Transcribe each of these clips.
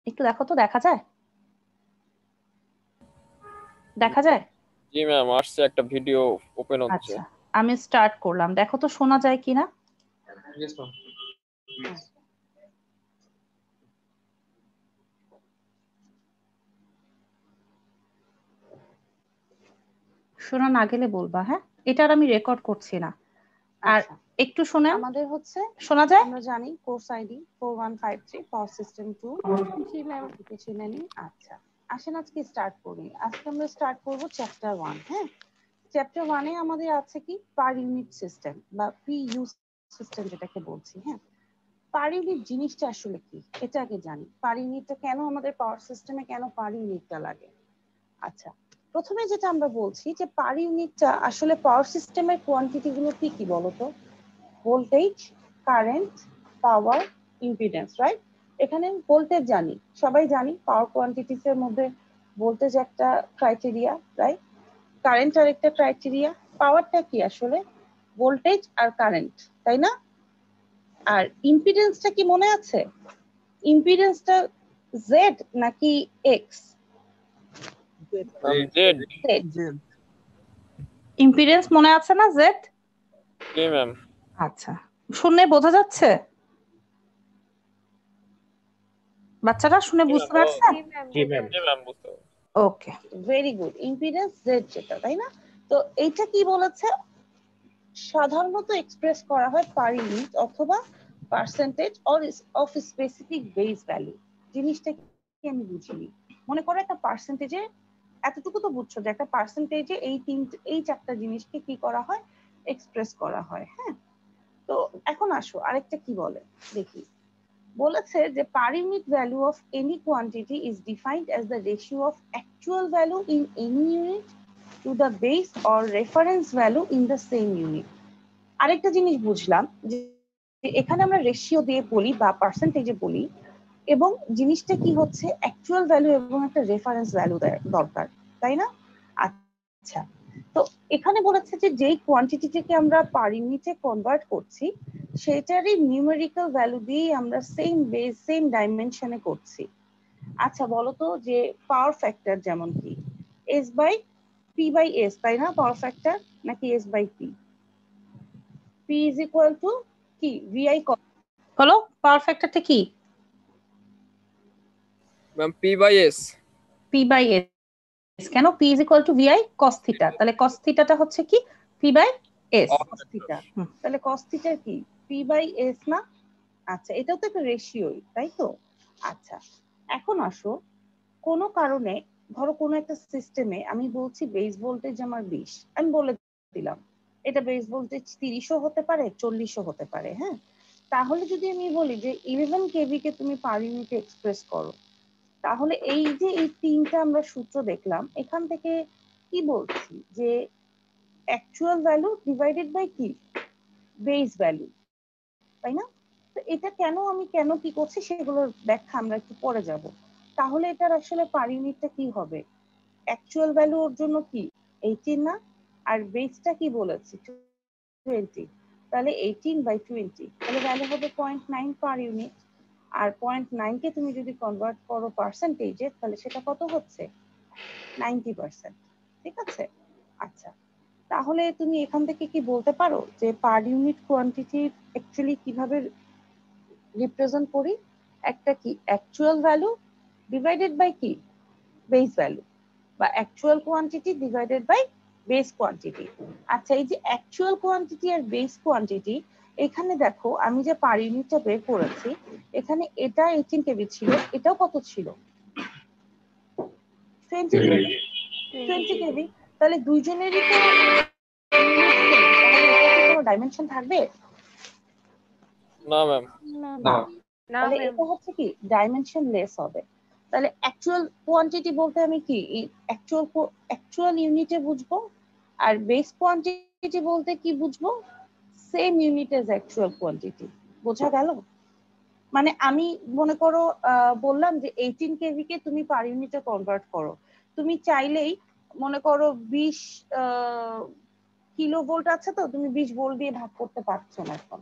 একটু দেখো তো, দেখা যায়? দেখা যায়? জি ম্যাম, আসছে, একটা ভিডিও ওপেন হচ্ছে। আচ্ছা, আমি স্টার্ট করলাম, দেখো তো শোনা যায় কিনা। শোনা না গেলে বলবা, হ্যাঁ? এটা আর আমি রেকর্ড করছি না। আর একটু শুনেন, আমাদের হচ্ছে শোনা যায়? আমরা জানি কোর্স আইডি 4153 পাওয়ার সিস্টেম 2। জি ম্যাম। চিনে নিন। আচ্ছা, আসেন আজকে স্টার্ট করি। আজকে আমরা স্টার্ট করব চ্যাপ্টার 1। হ্যাঁ, চ্যাপ্টার 1 এ আমাদের আছে কি পার ইউনিট সিস্টেম বা পিইউ সিস্টেম যেটাকে বলছি। হ্যাঁ, পার ইউনিট জিনিসটা আসলে কি এটা আগে জানি। পার ইউনিটটা কেন আমাদের পাওয়ার সিস্টেমে কেন পার ইউনিটটা লাগে। আচ্ছা, প্রথমে যেটা আমরা বলছি যে পার ইউনিটটা আসলে পাওয়ার সিস্টেমের কোয়ান্টিটি গুলো কি কি বলতো? ভোল্টেজ, কারেন্ট, পাওয়ার, ইম্পিডেন্স, রাইট? এখানে ভোল্টেজ জানি, সবাই জানি পাওয়ার কোয়ান্টিটিস এর মধ্যে ভোল্টেজ একটা ক্রাইটেরিয়া, রাইট? কারেন্ট আর একটা ক্রাইটেরিয়া। পাওয়ারটা কি আসলে? ভোল্টেজ আর কারেন্ট, তাই না? আর ইম্পিডেন্সটা কি মনে আছে? ইম্পিডেন্সটা জেড নাকি এক্স? ইম্পিডেন্স মনে আছে না, জেড? জি ম্যাম। আচ্ছা, শুনে বোঝা যাচ্ছে? বাচ্চারা শুনে বুঝতে পারছে? জি ম্যাম। ওকে, ভেরি গুড। ইম্পিডেন্স জেড যেটা, তাই না? তো এইটা কি বলেছে? সাধারণত এক্সপ্রেস করা হয় পার ইউনিট অথবা percentage of specific base value. জিনিসটা কি আমি বুঝিনি। মনে করো একটা পার্সেন্টেজে, এতটুকু তো বুঝছো যে একটা পার্সেন্টেজে এই চারটা জিনিসকে কি করা হয়? এক্সপ্রেস করা হয়। হ্যাঁ, তো এখন আসো আরেকটা কি বলে দেখি। বলেছে যে per unit value of any quantity is defined as the ratio of actual value in any unit to the base or reference value in the same unit. আরেকটা জিনিস বুঝলাম যে এখানে আমরা রেশিও দিয়ে বলি বা পার্সেন্টেজে বলি, এবং জিনিসটা কি হচ্ছে অ্যাকচুয়াল ভ্যালু এবং একটা রেফারেন্স ভ্যালু দরকার, তাই না? আচ্ছা, তো এখানে বলেছে যে যেই কোয়ান্টিটিটাকে আমরা পার ইউনিটে কনভার্ট করছি সেটারই নিউমেরিক্যাল ভ্যালু দিয়ে আমরা সেম বেস সেম ডাইমেনশনে করছি। আচ্ছা বলো তো যে পাওয়ার ফ্যাক্টর যেমন কি S by P by S, তাই না? পাওয়ার ফ্যাক্টর নাকি S by P? P is equal to কি ভিআই বলো পাওয়ার ফ্যাক্টরটা কি? Ma'am P by S. P by S. কেন? P is equal to VI cos theta, তাহলে কস থিটাটা হচ্ছে কি P by S. Cos theta, তাহলে কস থিটা কি পি বাই এস না? আচ্ছা, এটাও তো একটা রেশিওই, তাই তো? আচ্ছা, এখন আসো কোনো কারণে ধরো কোনো একটা সিস্টেমে আমি বলছি বেস ভোল্টেজ আমার 20, আমি বলে দিলাম এটা বেস ভোল্টেজ 30ও হতে পারে 40ও হতে পারে। হ্যাঁ, তাহলে যদি আমি বলি যে 11 কেভি কে তুমি পার ইউনিটে এক্সপ্রেস করো, তাহলে এই যে এই তিনটা আমরা সূত্র দেখলাম এখান থেকে কি বলছি যে অ্যাকচুয়াল ভ্যালু ডিভাইডেড বাই কি বেস ভ্যালু, তাই না? তো এটা কেন আমি কেন কি করছি সেগুলোর ব্যাখ্যা আমরা একটু পরে যাব। তাহলে এটার আসলে পার ইউনিটটা কি হবে? অ্যাকচুয়াল ভ্যালু ওর জন্য কি 18 না? আর বেসটা কি বলেছি 20, তাহলে 18/20, তাহলে ভ্যালু হবে 0.9 পার ইউনিট। আর 0.9 কে তুমি যদি কনভার্ট করো পার্সেন্টেজে তাহলে সেটা কত হচ্ছে? 90%। ঠিক আছে? আচ্ছা, তাহলে তুমি এখান থেকে কি বলতে পারো যে পার ইউনিট কোয়ান্টিটি অ্যাকচুয়ালি কিভাবে রিপ্রেজেন্ট করি? একটা কি অ্যাকচুয়াল ভ্যালু ডিভাইডেড বাই কি বেস ভ্যালু, বা actual quantity divided by base quantity. আচ্ছা, এই যে অ্যাকচুয়াল কোয়ান্টিটি আর বেস কোয়ান্টিটি, এখানে দেখো আমি যে পার ইউনিটটা বের করেছি এখানে এটা 18 কেভি ছিল, এটাও কত ছিল? 20 কেভি। 20 কেভি, তাহলে দুইজনেরই তো তাহলে এটা কি কোনো ডাইমেনশন থাকবে? না ম্যাম। না, তাহলে এটা হচ্ছে কি ডাইমেনশন লেস হবে। তাহলে অ্যাকচুয়াল কোয়ান্টিটি বলতে আমি কি অ্যাকচুয়াল ইউনিটে বুঝবো, আর বেস কোয়ান্টিটি বলতে কি বুঝবো? Same unit as actual quantity. বোঝা গেল? মানে আমি মনে করো বললাম যে 18 কেভি কে তুমি পার ইউনিটে কনভার্ট করো, তুমি চাইলেই মনে করো 20 কিলো ভোল্ট আছে তো তুমি 20 ভোল্ট দিয়ে ভাগ করতে পারছো না এখন।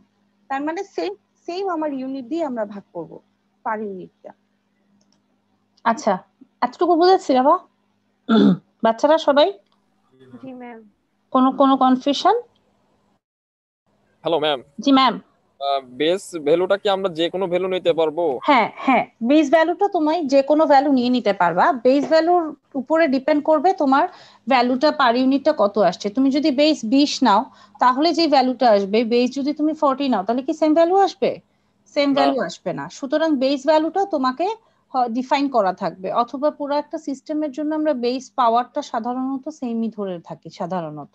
তার মানে সেম সেম আমার ইউনিট দিয়ে আমরা ভাগ করব পার ইউনিটটা। আচ্ছা, এতটুকু বুঝেছি বাবা? বাচ্চারা সবাই? জি ম্যাম। কোনো কোনো কনফিউশন? হ্যালো ম্যাম, জি ম্যাম। বেস ভ্যালুটা কি আমরা যে কোনো ভ্যালু নিতে পারবো? হ্যাঁ হ্যাঁ, বেস ভ্যালুটা তুমি যে কোনো ভ্যালু নিয়ে নিতে পারবা। বেস ভ্যালুর উপরে ডিপেন্ড করবে তোমার ভ্যালুটা পার ইউনিটটা কত আসছে। তুমি যদি বেস 20 নাও তাহলে যে ভ্যালুটা আসবে, বেস যদি তুমি 40 নাও তাহলে কি সেম ভ্যালু আসবে? সেম না। ভ্যালু আসবে না। সুতরাং বেস ভ্যালুটা তোমাকে ডিফাইন করা থাকবে, অথবা পুরো একটা সিস্টেমের জন্য আমরা বেস পাওয়ারটা সাধারণত সেমই ধরে থাকি সাধারণত।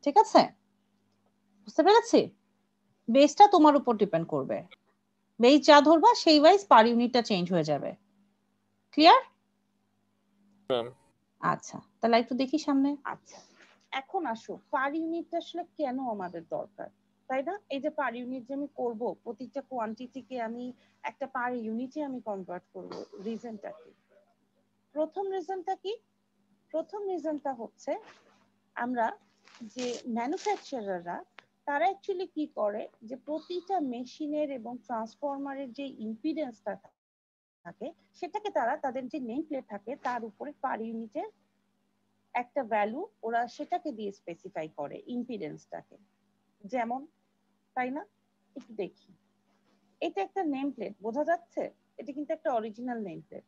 ঠিক আছে, বুঝতে পেরেছি? বেসটা তোমার উপর ডিপেন্ড করবে, বেস যা ধরবা সেই ওয়াইজ পার ইউনিটটা চেঞ্জ হয়ে যাবে। ক্লিয়ার? ম্যাম। আচ্ছা, তাহলে একটু দেখি সামনে। আচ্ছা, এখন আসো পার ইউনিটটা আসলে কেন আমাদের দরকার, তাই না? এই যে পার ইউনিট যে আমি করব, প্রতিটা কোয়ান্টিটিকে আমি একটা পার ইউনিটে আমি কনভার্ট করব, রিজনটা কি? প্রথম রিজনটা কি? প্রথম রিজনটা হচ্ছে আমরা যে ম্যানুফ্যাকচারাররা তারা অ্যাকচুয়ালি কি করে, যে প্রতিটা মেশিনের এবং ট্রান্সফরমারের যে ইম্পিডেন্সটা থাকে সেটাকে তারা তাদের যে নেম প্লেট থাকে তার উপরে পার ইউনিটের একটা ভ্যালু ওরা সেটাকে দিয়ে স্পেসিফাই করে ইম্পিডেন্সটাকে। যেমন, তাই না? একটু দেখি, এটা একটা নেম প্লেট, বোঝা যাচ্ছে? এটা কিন্তু একটা অরিজিনাল নেম প্লেট।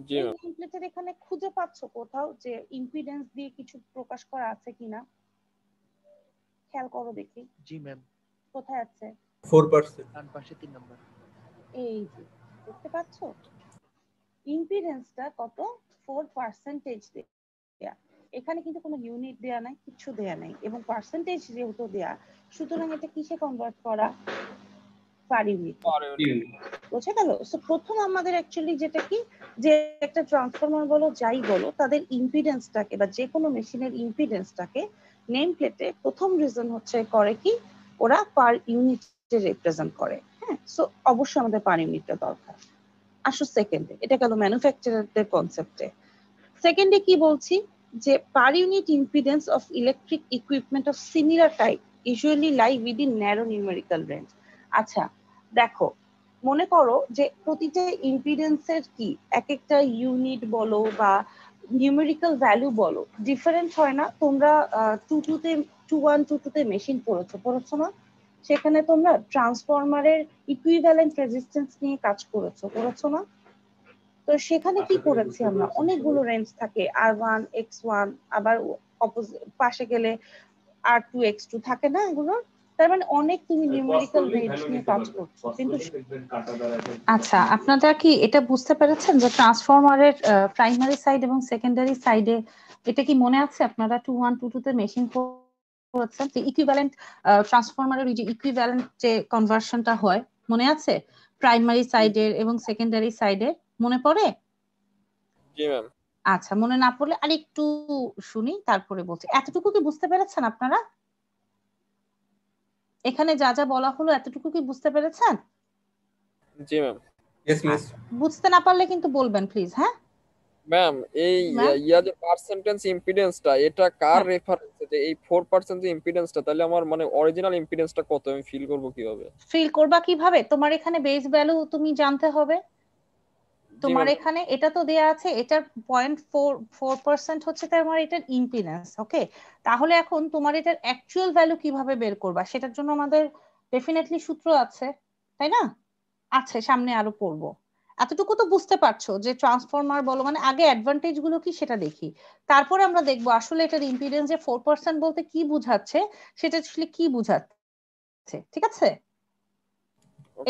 জি এই ম্যাম। নেম প্লেটের এখানে খুঁজে পাচ্ছ কোথাও যে ইম্পিডেন্স দিয়ে কিছু প্রকাশ করা আছে কিনা? খেয়াল করো দেখি। জি ম্যাম। কোথায় আছে? 4%, ডান পাশে 3 নাম্বার। এই যে, দেখতে পাচ্ছ ইম্পিডেন্সটা কত? 4% দেয়া। এখানে কিন্তু কোনো ইউনিট দেয়া নাই, কিছু দেয়া নাই, এবং পার্সেন্টেজ যেহেতু দেয়া, সুতরাং এটা কিসে কনভার্ট করা? Per unit. বোঝা গেল? সো প্রথম আমাদের অ্যাকচুয়ালি যেটা কি, যে একটা ট্রান্সফরমার বলো যাই বলো, তাদের ইম্পিডেন্সটাকে বা যে কোনো মেশিনের ইম্পিডেন্সটাকে নেম প্লেটে প্রথম রিজন হচ্ছে করে কি, ওরা পার ইউনিটে রিপ্রেজেন্ট করে। হ্যাঁ, সো অবশ্যই আমাদের পার ইউনিটটা দরকার। আসো সেকেন্ডে, এটা গেল ম্যানুফ্যাকচারারদের কনসেপ্টে। সেকেন্ডে কি বলছি, যে per unit impedance of electric equipment of similar type usually lie within narrow numerical range. আচ্ছা দেখো, মনে করো যে প্রতিটা ইম্পিডেন্সের কি এক একটা ইউনিট বলো বা নিউমেরিক্যাল ভ্যালু বলো ডিফারেন্ট হয় না? তোমরা 2122 মেশিন পড়েছো না? সেখানে তোমরা ট্রান্সফরমারের ইকুইভ্যালেন্ট রেজিস্ট্যান্স নিয়ে কাজ করেছো না? তো সেখানে কি করেছি আমরা, অনেকগুলো রেঞ্জ থাকে, R1 X1, আবার পাশে গেলে R2 X2 থাকে না এগুলো? তার মানে অনেক তুমি নিউমেরিক্যাল রেঞ্জ নিয়ে কাজ করছো কিন্তু। আচ্ছা, আপনারা কি এটা বুঝতে পেরেছেন যে ট্রান্সফরমারের প্রাইমারি সাইড এবং সেকেন্ডারি সাইডে, এটা কি মনে আছে আপনারা 2122 তে মেশিন করেছেন যে ইকুইভ্যালেন্ট ট্রান্সফরমারের ওই যে ইকুইভ্যালেন্ট যে কনভার্সনটা হয়, মনে আছে? প্রাইমারি সাইডের এবং সেকেন্ডারি সাইডের, মনে পড়ে? জি ম্যাম। আচ্ছা, মনে না পড়লে আরেকটু শুনি তারপরে বলছি। এতটুকু কি বুঝতে পেরেছেন আপনারা? এখানে যা যা বলা হলো এতটুকু কি বুঝতে পেরেছেন? জি ম্যাম। Yes miss. আচ্ছা, বুঝতে না পারলে কিন্তু বলবেন প্লিজ। হ্যাঁ ম্যাম, এই ম্যাম। যে পার্সেন্টেজ ইম্পিডেন্সটা, এটা কার হ্যাঁ, রেফারেন্সে? যে এই 4% যে ইম্পিডেন্সটা, তাহলে আমার মানে অরিজিনাল ইম্পিডেন্সটা কত আমি ফিল করব কিভাবে? ফিল করবা কিভাবে? তোমার এখানে বেস ভ্যালু তুমি জানতে হবে। জি তোমার ম্যাম। এখানে এটা তো দেয়া আছে, এটার 0.44% হচ্ছে তোমার এটার ইম্পিডেন্স। ওকে, তাহলে এখন তোমার এটার অ্যাকচুয়াল ভ্যালু কিভাবে বের করবা, সেটার জন্য আমাদের ডেফিনেটলি সূত্র আছে, তাই না? আছে, সামনে আরো পড়বো। এতটুকু তো বুঝতে পারছো যে ট্রান্সফরমার বলো মানে আগে অ্যাডভান্টেজ গুলো কি সেটা দেখি, তারপরে আমরা দেখবো আসলে এটার ইম্পিডেন্স যে 4% বলতে কি বুঝাচ্ছে, সেটা আসলে কি বুঝাচ্ছে। ঠিক আছে,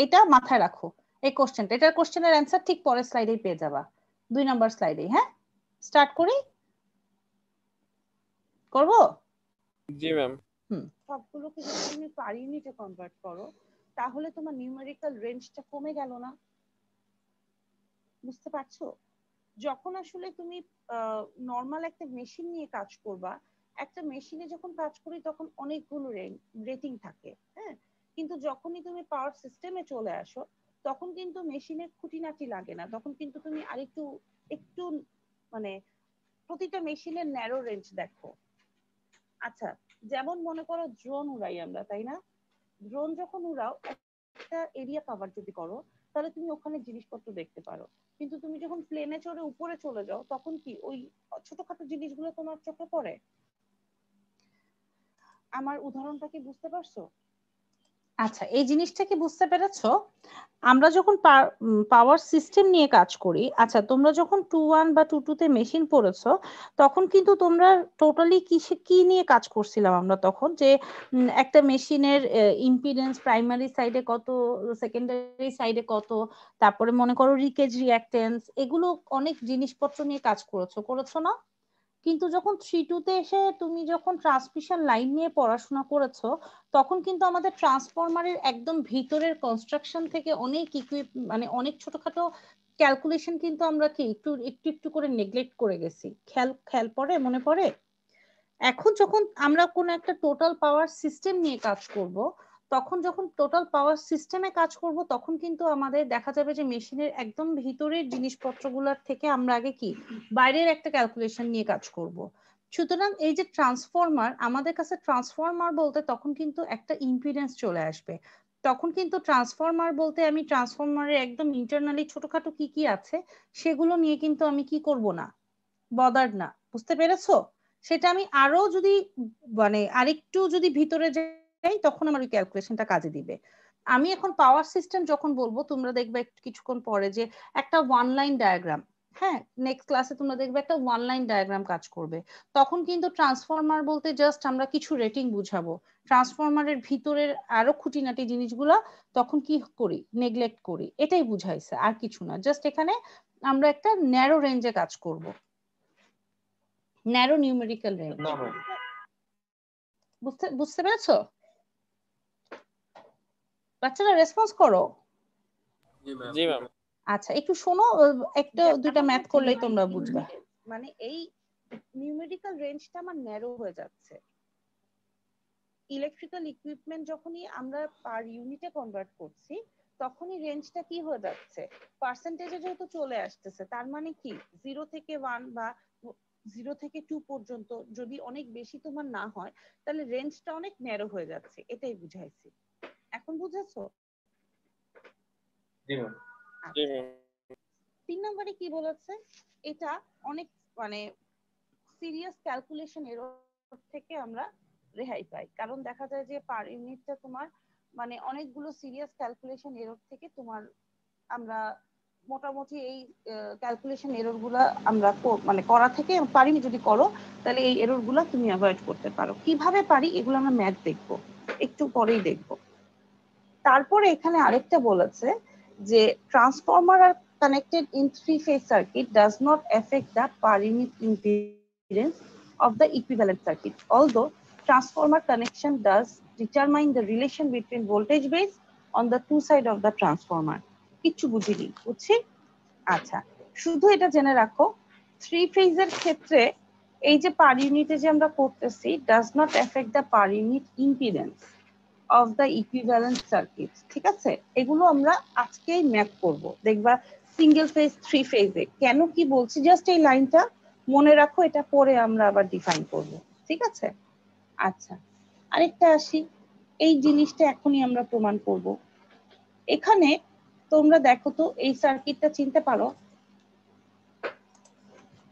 এটা মাথায় রাখো। এই কোশ্চেনটা, এটার কোশ্চেনের অ্যান্সার ঠিক পরের স্লাইডেই পেয়ে যাবা, 2 নম্বর স্লাইডেই। হ্যাঁ, স্টার্ট করি, করবো? জি ম্যাম। হুম। সবগুলোকে যদি তুমি পার ইউনিটে কনভার্ট করো, তাহলে তোমার নিউমেরিক্যাল রেঞ্জটা কমে গেল না? বুঝতে পারছো? যখন আসলে তুমি নর্মাল একটা মেশিন নিয়ে কাজ করবা, একটা মেশিনে যখন কাজ করি তখন অনেকগুলো রেটিং থাকে, হ্যাঁ। কিন্তু যখনই তুমি পাওয়ার সিস্টেমে চলে আসো, তখন কিন্তু মেশিনের খুঁটিনাটি লাগে না, তখন কিন্তু তুমি আরেকটু একটু মানে প্রতিটা মেশিনের ন্যারো রেঞ্জ দেখো। আচ্ছা, যেমন মনে করো ড্রোন উড়াই আমরা, তাই না? ড্রোন যখন উড়াও, একটা এরিয়া কভার যদি করো, তাহলে তুমি ওখানে জিনিসপত্র দেখতে পারো। কিন্তু তুমি যখন প্লেনে চড়ে উপরে চলে যাও তখন কি ওই ছোটখাটো জিনিসগুলো তোমার চোখে পড়ে? আমার উদাহরণটা কি বুঝতে পারছো? আচ্ছা, এই জিনিসটা কি বুঝতে পেরেছো? আমরা যখন পাওয়ার সিস্টেম নিয়ে কাজ করি, আচ্ছা তোমরা যখন 2-1 বা 2-2 তে মেশিন পড়েছো, তখন কিন্তু তোমরা টোটালি কি নিয়ে কাজ করছিলাম আমরা তখন, যে একটা মেশিনের ইম্পিডেন্স প্রাইমারি সাইডে কত, সেকেন্ডারি সাইডে কত, তারপরে মনে করো লিকেজ রিঅ্যাক্টেন্স, এগুলো অনেক জিনিসপত্র নিয়ে কাজ করেছো না? কিন্তু যখন 3-2 তে এসে তুমি যখন ট্রান্সমিশন লাইন নিয়ে পড়াশোনা করেছো, তখন কিন্তু আমাদের ট্রান্সফরমারের একদম ভিতরের কনস্ট্রাকশন থেকে অনেক মানে অনেক ছোটখাটো ক্যালকুলেশন কিন্তু আমরা কি একটু একটু একটু করে নেগলেক্ট করে গেছি। খেয়াল পড়ে, মনে পড়ে? এখন যখন আমরা কোন একটা টোটাল পাওয়ার সিস্টেম নিয়ে কাজ করব, তখন যখন টোটাল পাওয়ার সিস্টেমে কাজ করব, তখন কিন্তু আমাদের দেখা যাবে যে মেশিনের একদম ভিতরের জিনিসপত্রগুলোর থেকে আমরা আগে কি বাইরের একটা ক্যালকুলেশন নিয়ে কাজ করব। সুতরাং এই যে ট্রান্সফরমার, আমাদের কাছে ট্রান্সফরমার বলতে তখন কিন্তু একটা ইম্পিডেন্স চলে আসবে। তখন কিন্তু ট্রান্সফরমার বলতে আমি ট্রান্সফরমারের একদম ইন্টারনালি ছোটখাটো কি কি আছে সেগুলো নিয়ে কিন্তু আমি কি করব না, বদার না। বুঝতে পেরেছো? সেটা আমি আরো যদি মানে আরেকটু যদি ভিতরে যাই, তখন আমার ওই ক্যালকুলেশনটা কাজে দিবে। আমি এখন পাওয়ার সিস্টেম যখন বলবো, তোমরা দেখবে কিছুক্ষণ পরে যে একটা ওয়ান লাইন ডায়াগ্রাম, হ্যাঁ নেক্সট ক্লাসে তোমরা দেখবে একটা ওয়ান লাইন ডায়াগ্রাম কাজ করবে। তখন কিন্তু ট্রান্সফরমার বলতে জাস্ট আমরা কিছু রেটিং বুঝাবো, ট্রান্সফরমারের ভিতরের আরো খুঁটিনাটি জিনিসগুলা তখন কি করি, নেগলেক্ট করি, এটাই বুঝাইছে, আর কিছু না। জাস্ট এখানে আমরা একটা ন্যারো রেঞ্জে কাজ করব, ন্যারো নিউমেরিক্যাল রেঞ্জ। বুঝতে পেরেছো? বাচ্চারা রেসপন্স করো। জি ম্যাম। আচ্ছা একটু শোনো, একটা দুইটা ম্যাথ করলেই তোমরা বুঝবে। মানে এই নিউমেরিক্যাল রেঞ্জটা আমার ন্যারো হয়ে যাচ্ছে। ইলেকট্রিক্যাল ইকুইপমেন্ট যখনই আমরা পার ইউনিটে কনভার্ট করছি, তখনই রেঞ্জটা কি হয়ে যাচ্ছে, পার্সেন্টেজে যেহেতু চলে আসতেছে, তার মানে কি 0 থেকে 1 বা 0 থেকে 2 পর্যন্ত যদি অনেক বেশি তোমার না হয়, তাহলে রেঞ্জটা অনেক ন্যারো হয়ে যাচ্ছে, এটাই বুঝাইছি। এখন বুঝেছো? জি ম্যাম। জি ম্যাম। 3 নম্বরে কি বলেছে, এটা অনেক মানে সিরিয়াস ক্যালকুলেশন এরর থেকে আমরা রেহাই পাই। কারণ দেখা যায় যে পার ইউনিটটা তোমার মানে অনেকগুলো সিরিয়াস ক্যালকুলেশন এরর থেকে তোমার আমরা মোটামুটি এই ক্যালকুলেশন এরর গুলা আমরা মানে করা থেকে পারিনি, যদি করো তাহলে এই এরর গুলা তুমি অ্যাভয়েড করতে পারো। কিভাবে পারি এগুলো আমরা ম্যাথ দেখবো, একটু পরেই দেখবো। তারপরে এখানে আরেকটা বলেছে যে ট্রান্সফরমার আর connected in three-phase circuit does not affect the per unit impedance of the equivalent circuit, although transformer connection does determine the relation between voltage base on the two sides of the transformer. কিচ্ছু বুঝিনি, বুঝছি? আচ্ছা, শুধু এটা জেনে রাখো, three ফেজের ক্ষেত্রে এই যে পার ইউনিটে যে আমরা করতেছি does not affect the per unit impedance of the equivalent circuit, ঠিক আছে? এগুলো আমরা আজকেই ম্যাপ করব, দেখবা সিঙ্গেল ফেজ থ্রি ফেজে কেন কি বলছি, জাস্ট এই লাইনটা মনে রাখো, এটা পরে আমরা আবার ডিফাইন করব, ঠিক আছে? আচ্ছা, আরেকটা আসি, এই জিনিসটা এখনই আমরা প্রমাণ করব। এখানে তোমরা দেখো তো এই সার্কিটটা চিনতে পারো?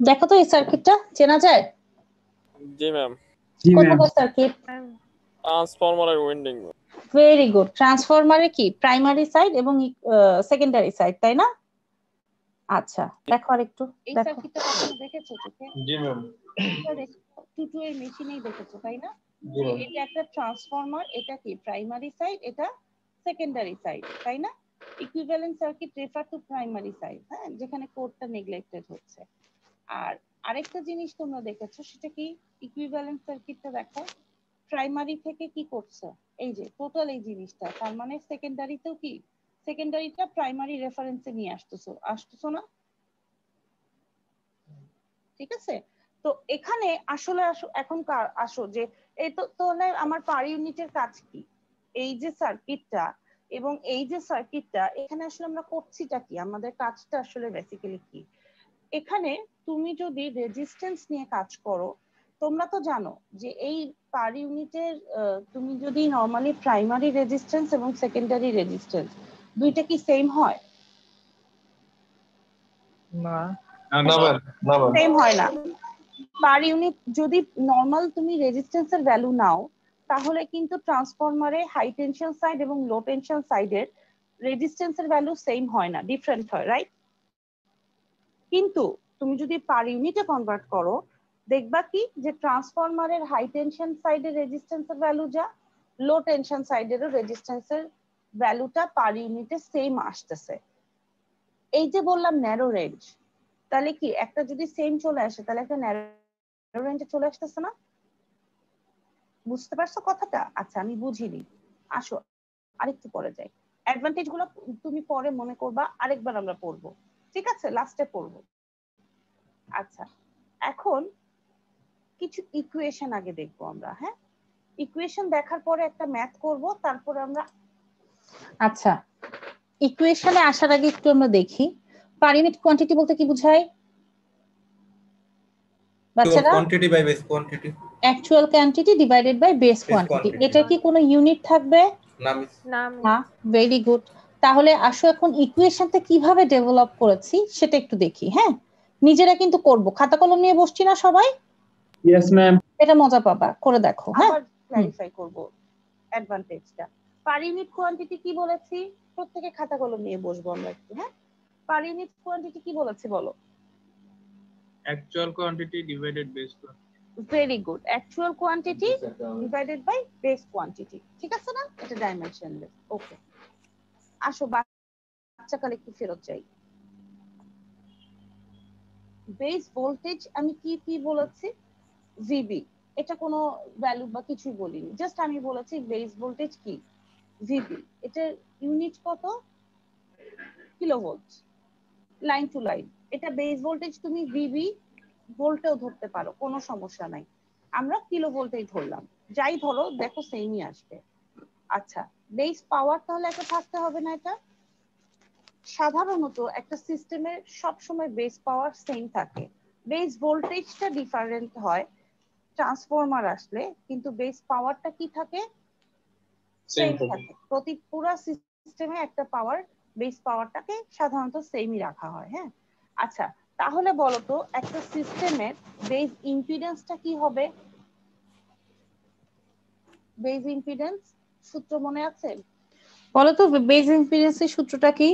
দেখো তো এই সার্কিটটা চেনা যায়? জি ম্যাম। কোথাকার সার্কিট? ট্রান্সফরমারের উইন্ডিং। Very good. ট্রান্সফরমারের কি প্রাইমারি সাইড এবং সেকেন্ডারি সাইড, তাই না? আচ্ছা দেখো আরেকটু এই দেখো। সার্কিটটা কখনো দেখেছো চোখে? জি ম্যাম। টুটু এর মেশিনেই দেখেছো, তাই না? জি ম্যাম। এটা একটা ট্রান্সফরমার, এটা কি প্রাইমারি সাইড, এটা সেকেন্ডারি সাইড, তাই না? Equivalent circuit refer to primary side, হ্যাঁ, যেখানে কোডটা নেগলেক্টেড হচ্ছে। আর আরেকটা জিনিস তোমরা দেখেছো, সেটা কি, ইকুইভ্যালেন্ট সার্কিটটা দেখো, প্রাইমারি থেকে কি করছে, এই যে টোটাল এই জিনিসটা, তার মানে সেকেন্ডারিতেও কি, সেকেন্ডারিটা প্রাইমারি রেফারেন্সে নিয়ে আসতেছো না? ঠিক আছে? তো এখানে আসলে এখন আসো যে এই তো তাহলে আমার পার ইউনিটের কাজ কি, এই যে সার্কিটটা এবং এই যে সার্কিটটা, এখানে আসলে আমরা করছিটা কি, আমাদের কাজটা আসলে বেসিক্যালি কি? এখানে তুমি যদি রেজিস্ট্যান্স নিয়ে কাজ করো, তোমরা তো জানো যে এই পার ইউনিটের তুমি যদি নরমালি প্রাইমারি রেজিস্ট্যান্স এবং সেকেন্ডারি রেজিস্ট্যান্স দুইটা কি সেম হয়? না সেম হয় না। পার ইউনিট যদি নরমাল তুমি রেজিস্ট্যান্সের ভ্যালু নাও, তাহলে কিন্তু ট্রান্সফরমারে হাই টেনশন সাইড এবং লো টেনশন সাইডের রেজিস্ট্যান্সের ভ্যালু সেম হয় না, ডিফারেন্ট হয়, রাইট? কিন্তু তুমি যদি পার ইউনিটে কনভার্ট করো, দেখবা কি যে ট্রান্সফরমারের হাই টেনশন সাইডের রেজিস্ট্যান্সের ভ্যালু যা, লো টেনশন সাইডেরও রেজিস্ট্যান্সের ভ্যালুটা পার ইউনিটে সেম আসতেছে। এই যে বললাম ন্যারো রেঞ্জ, তাহলে কি একটা যদি সেম চলে আসে তাহলে একটা ন্যারো রেঞ্জে চলে আসতেছে না? বুঝতে পারছো কথাটা? আচ্ছা আমি বুঝিনি, আসো আরেকটু পরে যাই। অ্যাডভান্টেজ গুলো তুমি পরে মনে করবা, আরেকবার আমরা পড়বো, ঠিক আছে? লাস্টে পড়বো। আচ্ছা এখন কিছু ইকুয়েশন আগে দেখবো আমরা, হ্যাঁ? ইকুয়েশন দেখার পরে একটা ম্যাথ করব, তারপরে আমরা আচ্ছা ইকুয়েশনে আসার আগে একটু আমরা দেখি পার ইউনিট কোয়ান্টিটি বলতে কি বোঝায় বাচ্চারা? Quantity by base quantity. Actual quantity divided by base quantity. এটা কি কোনো ইউনিট থাকবে? না। Very good. তাহলে আসো এখন ইকুয়েশনটা কিভাবে ডেভেলপ করেছি সেটা একটু দেখি, হ্যাঁ? নিজেরা কিন্তু করব, খাতা কলম নিয়ে বসছি না সবাই? Yes ma'am. এটা মজা পাবা, করে দেখো। হ্যাঁ, আবার ক্ল্যারিফাই করব অ্যাডভান্টেজটা। পার ইউনিট কোয়ান্টিটি কি বলেছি? প্রত্যেকে খাতা কলম নিয়ে বসবো আমরা একটু, হ্যাঁ? পার ইউনিট কোয়ান্টিটি কি বলেছি বলো? Actual quantity divided base quantity. Very good, actual quantity divided by base quantity, ঠিক আছে না? এটা ডাইমেনশনলেস। ওকে, আসো বাচ্চাকালে একটু ফেরত যাই। বেস ভোল্টেজ আমি কি বলেছি? ভিবি। এটা কোনো ভ্যালু বা কিছুই বলিনি, জাস্ট আমি বলেছি বেস ভোল্টেজ কি ভিবি। এটার ইউনিট কত? Kilovolt, line to line. এটা বেস ভোল্টেজ তুমি ভিবি ভোল্টেও ধরতে পারো, কোনো সমস্যা নাই। আমরা কিলো ভোল্টেই ধরলাম, যাই ধরো দেখো সেমই আসবে। আচ্ছা বেস পাওয়ার তাহলে একটা থাকতে হবে না? এটা সাধারণত একটা সিস্টেমের সবসময় বেস পাওয়ার সেম থাকে, বেস ভোল্টেজটা ডিফারেন্ট হয় ট্রান্সফরমার আসলে, কিন্তু বেস পাওয়ারটা কি থাকে? সেম থাকে। প্রতি পুরো সিস্টেমে একটা পাওয়ার, বেস পাওয়ারটাকে সাধারণত সেমই রাখা হয়, হ্যাঁ? আচ্ছা তাহলে বলো তো একটা সিস্টেমের বেস ইম্পিডেন্সটা কি হবে? বেস ইম্পিডেন্স সূত্র মনে আছে? বলো তো বেস ইম্পিডেন্সের সূত্রটা কি?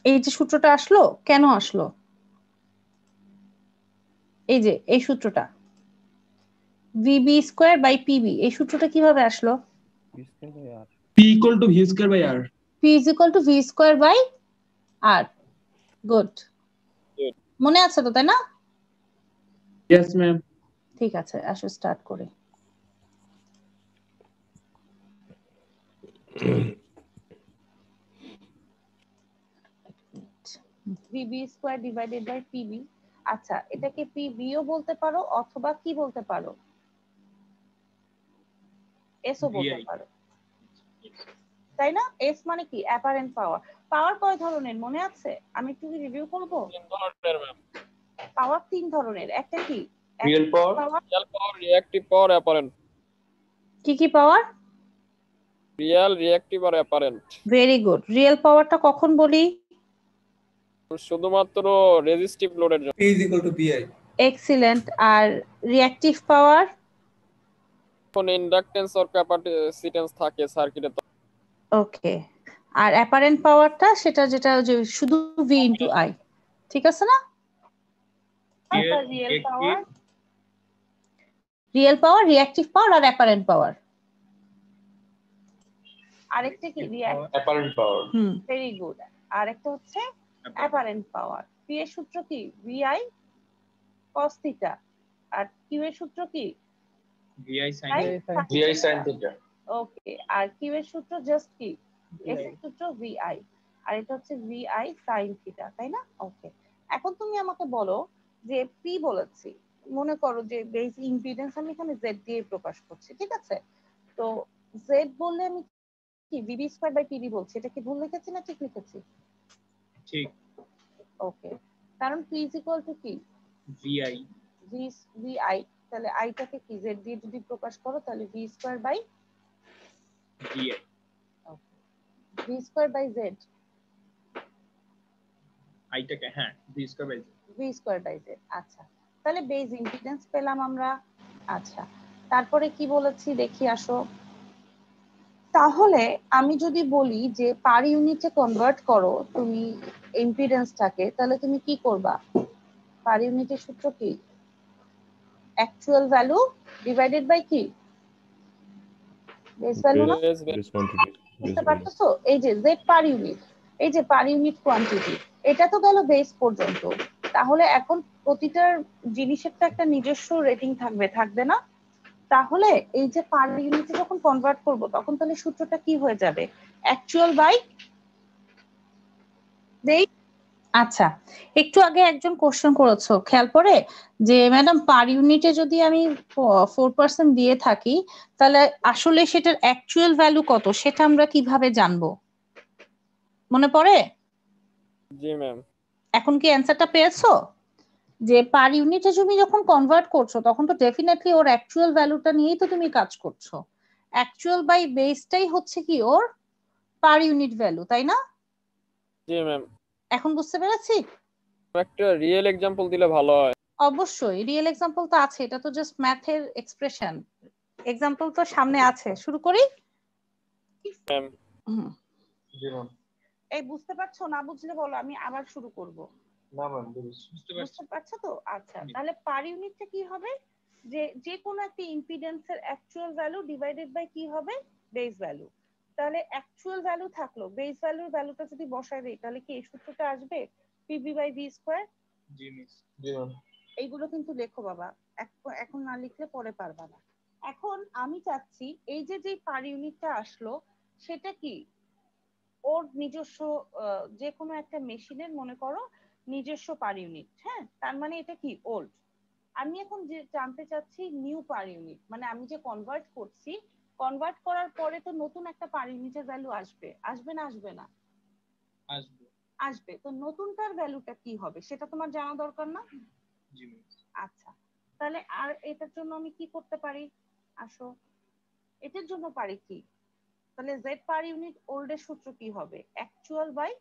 এই যে সূত্রটা আসলো, কেন আসলো? এই যে এই সূত্রটা ভিবি স্কয়ার বাই পিবি, এই সূত্রটা কিভাবে আসলো? P equal to V square by R. P is equal to V square by R. Good, মনে আছে তো, তাই না? Yes ma'am. ঠিক আছে, আসো স্টার্ট করি। VB square divided by PB. আচ্ছা এটাকে পিবিও বলতে পারো অথবা কি বলতে পারো? এসও বলতে VI. পারো, তাই না? এস মানে কি? অ্যাপারেন্ট পাওয়ার। পাওয়ার কয় ধরনের মনে আছে? আমি একটু রিভিউ করব। পাওয়ার তিন ধরনের। একটা কি? রিয়েল পাওয়ার, রিঅ্যাক্টিভ পাওয়ার, অ্যাপারেন্ট। কি কি পাওয়ার? রিয়েল, রিঅ্যাক্টিভ আর অ্যাপারেন্ট। Very good. রিয়েল পাওয়ারটা কখন বলি? শুধুমাত্র রেজিস্টিভ লোডের জন্য। P is equal to VI. Excellent. আর রিঅ্যাকটিভ পাওয়ার? কোন ইন্ডাকটেন্স অর ক্যাপাসিট্যান্স থাকে সার্কিটে। ওকে। আর অ্যাপারেন্ট পাওয়ারটা যেটা যে শুধু ভি ইনটু আই, ঠিক আছে না? Real power, real power, reactive power আর অ্যাপারেন্ট পাওয়ার। আরেকটা কি? Apparent power. Very good. আরেকটা হচ্ছে অ্যাপারেন্ট পাওয়ার। পি এর সূত্র কি? VI cos theta. আর কিউ এর সূত্র কি? VI sin theta. ওকে। আর কিউ এর সূত্র জাস্ট কি? এস এর সূত্র ভিআই। আর এটা হচ্ছে ভিআই সাইন থিটা, তাই না? ওকে। এখন তুমি আমাকে বলো যে পি বলেছি, মনে করো যে বেস ইম্পিডেন্স আমি এখানে জেড দিয়ে প্রকাশ করছি, ঠিক আছে? তো জেড বললে আমি কি ভিবি স্কয়ার বাই পিবি বলছি, এটা কি ভুল লিখেছি না ঠিক লিখেছি? ঠিক। ওকে, কারণ পি ইজ ইকুয়াল টু কি? VI. ভিআই। তাহলে আইটাকে কি জেড দিয়ে যদি প্রকাশ করো তাহলে V square by VI. V square by Z. আইটাকে হ্যাঁ V square by V square by Z. আচ্ছা, তাহলে বেজ ইম্পিডেন্স পেলাম আমরা। আচ্ছা, তারপরে কি বলেছি দেখি আসো। তাহলে আমি যদি বলি যে পার ইউনিটে কনভার্ট করো তুমি ইম্পিডেন্সটাকে, তাহলে তুমি কি করবা? পার ইউনিটের সূত্র কি? অ্যাকচুয়াল ভ্যালু ডিভাইডেড বাই কি? বেস ভ্যালু না? বুঝতে পারতেছো? এই যে জেড পার ইউনিট, এই যে পার ইউনিট কোয়ান্টিটি, এটা তো গেল বেস পর্যন্ত। তাহলে এখন প্রতিটার জিনিসের তো একটা নিজস্ব রেটিং থাকবে, থাকবে না? তাহলে এই যে পার ইউনিটে যখন কনভার্ট করব তখন তাহলে সূত্রটা কি হয়ে যাবে? Actual by base. আচ্ছা, একটু আগে একজন কোশ্চেন করেছো খেয়াল করে যে ম্যাডাম পার ইউনিটে যদি আমি 4% দিয়ে থাকি তাহলে আসলে সেটার অ্যাকচুয়াল ভ্যালু কত সেটা আমরা কিভাবে জানবো? মনে পড়ে? জি ম্যাম। এখন কি অ্যান্সারটা পেয়েছো? যে পার ইউনিটে তুমি যখন কনভার্ট করছো তখন তো ডেফিনেটলি ওর অ্যাকচুয়াল ভ্যালুটা নিয়েই তো তুমি কাজ করছো। অ্যাকচুয়াল বাই বেসটাই হচ্ছে কি ওর পার ইউনিট ভ্যালু, তাই না? জি ম্যাম। এখন বুঝতে পেরেছি? একটা রিয়েল এক্সাম্পল দিলে ভালো হয়। অবশ্যই রিয়েল এক্সাম্পল তো আছে, এটা তো জাস্ট ম্যাথের এক্সপ্রেশন। এক্সাম্পল তো সামনে আছে, শুরু করি। ম্যাম। জি ম্যাম। এই বুঝতে পারছো? না বুঝলে বলো, আমি আবার শুরু করব। না ম্যাম বুঝতে পারছো তো? আচ্ছা, তাহলে পার ইউনিটটা কি হবে? যে যে কোনো একটা ইম্পিডেন্সের অ্যাকচুয়াল ভ্যালু ডিভাইডেড বাই কি হবে? Base value. তাহলে অ্যাকচুয়াল ভ্যালু থাকলো, বেস ভ্যালুর ভ্যালুটা যদি বসায় দেই তাহলে কি এই সূত্রটা আসবে? PB by V square. জি মিস। জি ম্যাম। এইগুলো কিন্তু লেখো বাবা, এখন না লিখলে পরে পারবা না। এখন আমি চাচ্ছি এই যে যে পার ইউনিটটা আসলো সেটা কি ওর নিজস্ব যে কোনো একটা মেশিনের মনে করো নিজস্ব পার ইউনিট। হ্যাঁ, তার মানে এটা কি ওল্ড। আমি এখন যে জানতে চাচ্ছি নিউ পার ইউনিট, মানে আমি যে কনভার্ট করছি, কনভার্ট করার পরে তো নতুন একটা পার ইউনিটের ভ্যালু আসবে, আসবে না আসবে না? আসবে। আসবে। তো নতুনটার ভ্যালুটা কি হবে সেটা তোমার জানা দরকার না? জি মিস। আচ্ছা, তাহলে আর এটার জন্য আমি কি করতে পারি? আসো, এটার জন্য পারি কি? তাহলে জেড পার ইউনিট ওল্ড এর সূত্র কি হবে? অ্যাকচুয়াল বাই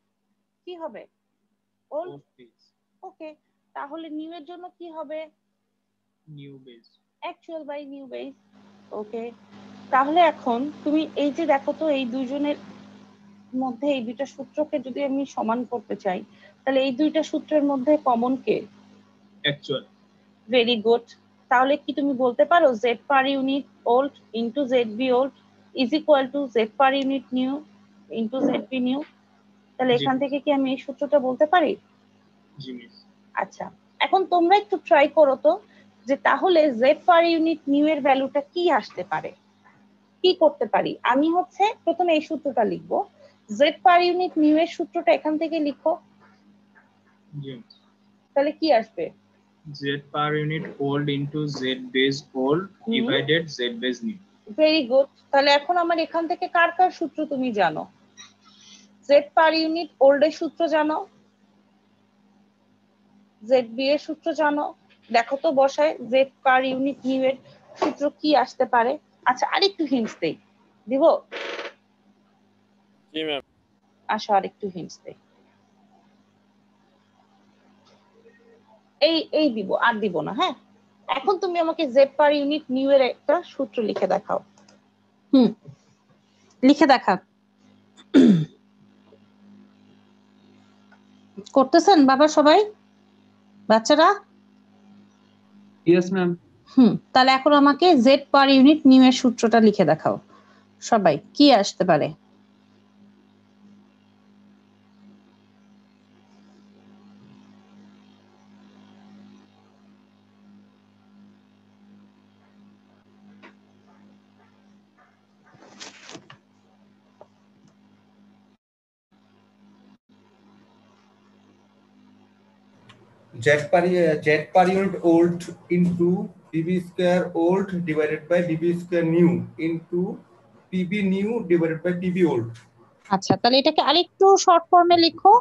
কি হবে? ওল্ড। ওকে, তাহলে নিউ এর জন্য কি হবে? New base. Actual by new base. Okay, তাহলে এখন তুমি এই যে দেখো তো এই দুইজনের মধ্যে এই দুইটা সূত্রকে যদি আমি সমান করতে চাই তাহলে এই দুইটা সূত্রের মধ্যে কমন কে? অ্যাকচুয়াল। Very good. তাহলে কি তুমি বলতে পারো Z per unit old into Z B old is equal to Z per unit new into Z B new? তাহলে এখান থেকে কি আমি এই সূত্রটা বলতে পারি? জি মিস। আচ্ছা, এখন তোমরা একটু ট্রাই করো তো যে তাহলে জেড পার ইউনিট নিউ এর ভ্যালুটা কি আসতে পারে? কি করতে পারি? আমি হচ্ছে প্রথমে এই সূত্রটা লিখবো, জেড পার ইউনিট নিউ এর সূত্রটা এখান থেকে লিখো। জি। তাহলে কি আসবে? Z per unit old into Z base old divided Z base new. Very good. তাহলে এখন আমার এখান থেকে কার কার সূত্র তুমি জানো? জেড পার ইউনিট ওল্ড এর সূত্র জানো, জেড বি এর সূত্র জানো। দেখো তো বসায় জেড পার ইউনিট নিউ এর সূত্র কি আসতে পারে? আচ্ছা, আরেকটু হিন্টস দেই, দিব? জি ম্যাম। আসো আরেকটু হিন্টস দেই। এই দিব, আর দিব না। হ্যাঁ, এখন তুমি আমাকে জেড পার ইউনিট নিউ এর একটা সূত্র লিখে দেখাও। লিখে দেখা করতেছেন বাবা সবাই, বাচ্চারা? Yes ma'am. তাহলে এখন আমাকে জেড পার ইউনিট নিউ এর সূত্রটা লিখে দেখাও সবাই, কি আসতে পারে? Z per unit old into PB square old divided by PB square new into PB new divided by PB old. আচ্ছা, তাহলে এটাকে আরেকটু শর্ট ফর্মে লিখো।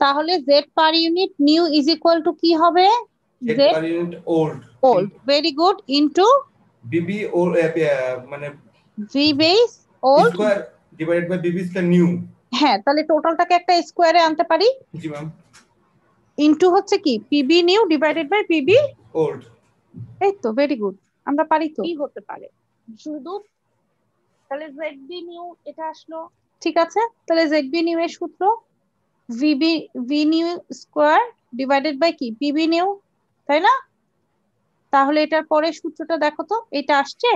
তাহলে Z per unit new is equal to কি হবে? Z per unit old. Old, very good, into BB old মানে V base old square divided by BB square new. হ্যাঁ, তাহলে টোটালটাকে একটা স্কোয়ারে আনতে পারি। জি ম্যাম। ইনটু হচ্ছে কি PB new divided by PB old. এই তো ভেরি গুড, আমরা পারি তো। কি হতে পারে শুধু, তাহলে ZB নিউ এটা আসলো। ঠিক আছে, তাহলে জেডবি নিউ এর সূত্র V new square divided by কি পিবি নিউ, তাই না? তাহলে এটার পরে সূত্রটা দেখো তো, এটা আসছে।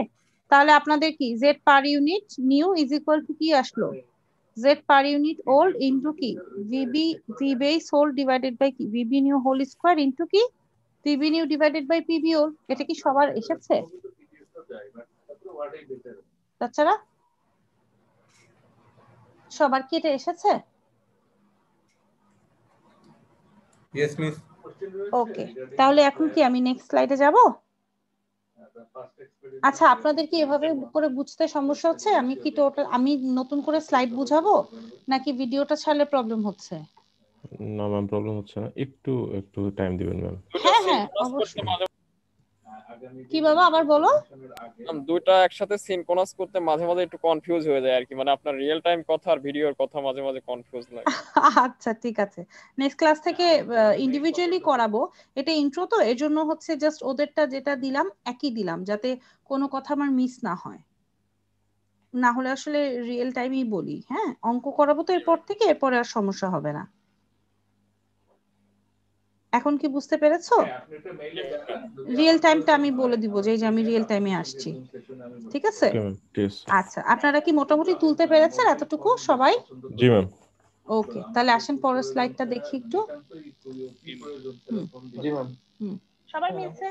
তাহলে আপনাদের কি Z per unit new is equal to কি আসলো, Z per unit old into কি V base old divided by কি VB new whole square into কি PB new divided by PB old. এটা কি সবার এসেছে বাচ্চারা? সবার কি এটা এসেছে? Yes miss. ওকে, তাহলে এখন কি আমি নেক্সট স্লাইডে যাব? আচ্ছা, আপনাদের কি এভাবে করে বুঝতে সমস্যা হচ্ছে? আমি কি টোটাল আমি নতুন করে স্লাইড বুঝাবো নাকি ভিডিওটা ছাড়লে প্রবলেম হচ্ছে? না ম্যাম, প্রবলেম হচ্ছে না, একটু একটু টাইম দিবেন ম্যাম। হ্যাঁ হ্যাঁ অবশ্যই। কি বাবা আবার বলো? দুইটা একসাথে সিনক্রোনাস করতে মাঝে মাঝে একটু কনফিউজ হয়ে যায় আর কি, মানে আপনার রিয়েল টাইম কথা আর ভিডিওর কথা মাঝে মাঝে কনফিউজ লাগে। আচ্ছা ঠিক আছে, নেক্সট ক্লাস থেকে ইন্ডিভিজুয়ালি করাবো। এটা ইন্ট্রো তো, এর জন্য হচ্ছে জাস্ট ওদেরটা যেটা দিলাম একই দিলাম, যাতে কোনো কথা আমার মিস না হয়। না হলে আসলে রিয়েল টাইমই বলি। হ্যাঁ, অঙ্ক করাবো তো এরপর থেকে, এরপরে আর সমস্যা হবে না। এখন কি বুঝতে পেরেছো? রিয়েল টাইমটা আমি বলে দিব যে এই যে আমি রিয়েল টাইমে আসছি, ঠিক আছে? ওকে ম্যাম, ঠিক আছে। আচ্ছা, আপনারা কি মোটামুটি তুলতে পেরেছেন এতটুকু সবাই? জি ম্যাম। ওকে, তাহলে আসেন পরের স্লাইডটা দেখি একটু। জি ম্যাম। সবাই মিলছে?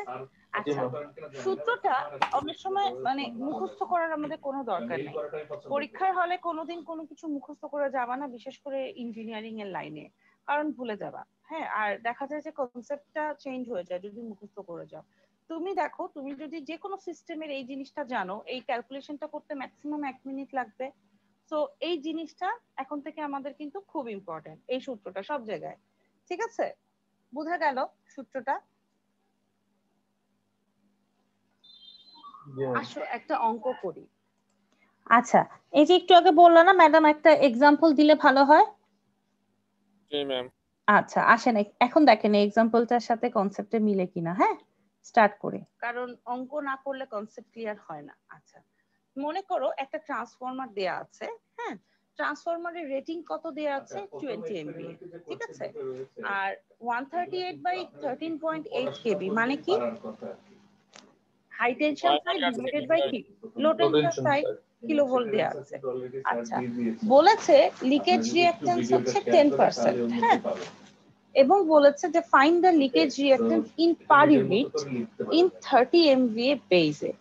আচ্ছা, সূত্রটা অনেক সময় মানে মুখস্থ করার আমাদের কোনো দরকার নেই। পরীক্ষার হলে কোনোদিন কোনো কিছু মুখস্থ করে যাবা না, বিশেষ করে ইঞ্জিনিয়ারিং এর লাইনে, কারণ ভুলে যাবা। হ্যাঁ, আর দেখা যায় যে কনসেপ্টটা চেঞ্জ হয়ে যায় যদি মুখস্থ করে যাও। তুমি দেখো, তুমি যদি যে কোনো সিস্টেমের এই জিনিসটা জানো, এই ক্যালকুলেশনটা করতে ম্যাক্সিমাম 1 মিনিট লাগবে। সো এই জিনিসটা এখন থেকে আমাদের কিন্তু খুব ইম্পর্টেন্ট, এই সূত্রটা সব জায়গায়। ঠিক আছে, বোঝা গেল সূত্রটা? আসো একটা অঙ্ক করি। আচ্ছা, এই যে একটু আগে বললো না ম্যাডাম, একটা এক্সাম্পল দিলে ভালো হয়। জি ম্যাম। আচ্ছা আসেন, এখন দেখেন এই এক্সাম্পলটার সাথে কনসেপ্টে মিলে কিনা। হ্যাঁ, স্টার্ট করে, কারণ অঙ্ক না করলে কনসেপ্ট ক্লিয়ার হয় না। আচ্ছা, মনে করো একটা ট্রান্সফরমার দেয়া আছে। হ্যাঁ, ট্রান্সফরমারের রেটিং কত দেয়া আছে? 20 MVA। ঠিক আছে, আর 138/13.8 kV মানে কি? High tension side divided by কি লো টেনশন সাইড, কিলোভোল্ট দেয়া আছে। আচ্ছা, বলেছে লিকেজ রিঅ্যাকট্যান্স হচ্ছে 10%। হ্যাঁ, এবং বলেছে যে find the leakage reactance in per unit in 30 MVA বেজে।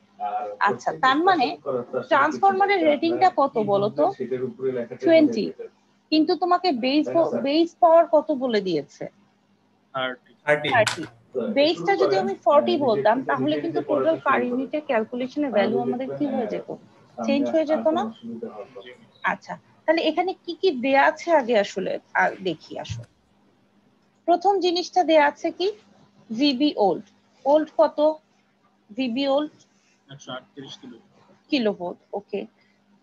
আচ্ছা, তার মানে ট্রান্সফরমারের রেটিংটা কত বলো তো? 20, কিন্তু তোমাকে বেজ পাওয়ার কত বলে দিয়েছে? 30। বেসটা যদি আমি 40 বলতাম তাহলে কিন্তু টোটাল পার ইউনিটের ক্যালকুলেশনের ভ্যালু আমাদের কি হয়ে যেত? চেঞ্জ হয়ে যেত না? আচ্ছা, তাহলে এখানে কি কি দেয়া আছে আগে আসলে দেখি। আসলে প্রথম জিনিসটা দেয়া আছে কি? VB old. ওল্ড কত? VB old 138 kilovolt. ওকে,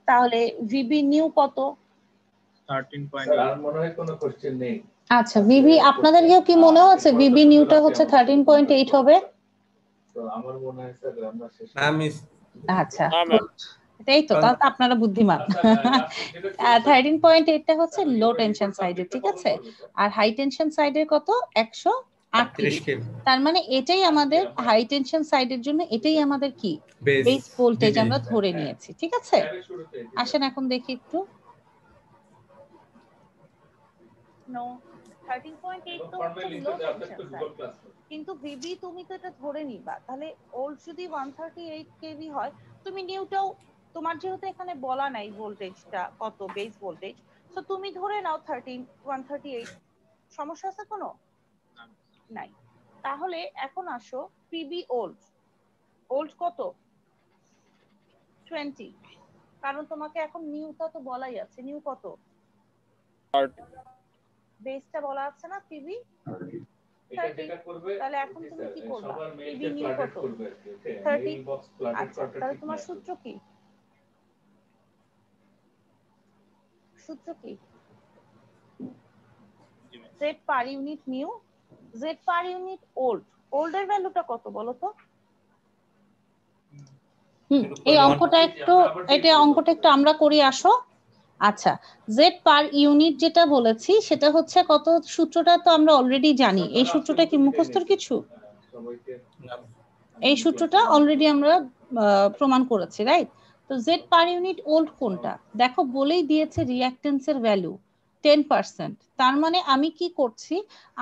তাহলে ভিবি নিউ কত? 13.8। মনে হয় কোনো কোশ্চেন নেই। আচ্ছা, ভিবি আপনাদের কি মনে হচ্ছে ভিবি নিউটা হচ্ছে 13.8 হবে? তো আমার মনে হয় স্যার আমরা শেষ। মিস। আচ্ছা, এটাই তো, তাহলে তো আপনারা বুদ্ধিমান। 13.8টা হচ্ছে লো টেনশন সাইডে, ঠিক আছে? আর হাই টেনশন সাইডের কত? 138 kV। তার মানে এটাই আমাদের হাই টেনশন সাইডের জন্য, এটাই আমাদের কি বেস ভোল্টেজ আমরা ধরে নিয়েছি। ঠিক আছে, আসেন এখন দেখি একটু। নো, 13.8 তো হচ্ছে লো টেনশন সাইড, কিন্তু ভিবি তুমি তো এটা ধরে নিবা। তাহলে ওল্ড যদি 138 কেভি হয়, তুমি নিউটাও, তোমার যেহেতু এখানে বলা নাই ভোল্টেজটা কত, বেস ভোল্টেজ, তো তুমি ধরে নাও 138। সমস্যা আছে কোনো? নাই। তাহলে এখন আসো পিবি ওল্ড। ওল্ড কত? 20, কারণ তোমাকে এখন নিউটা তো বলাই আছে। নিউ কত? বেসটা বলা আছে না পিবি 30। তাহলে এখন তুমি কি করবা? পিবি নিউ কত? 30। আচ্ছা, তাহলে তোমার সূত্র কি? সূত্র কি? সেট পার unit new Z per unit old, old এর ভ্যালুটা কত বলো তো? এই অঙ্কটা একটু আমরা করি আসো। আচ্ছা, জেড পার ইউনিট যেটা বলেছি সেটা হচ্ছে কত, সূত্রটা তো আমরা অলরেডি জানি। এই সূত্রটা কি মুখস্থর কিছু? এই সূত্রটা অলরেডি আমরা প্রমাণ করেছি, রাইট? তো জেড পার ইউনিট ওল্ড কোনটা দেখো, বলেই দিয়েছে রিঅ্যাকট্যান্সের ভ্যালু 10%। তার মানে আমি কি করছি,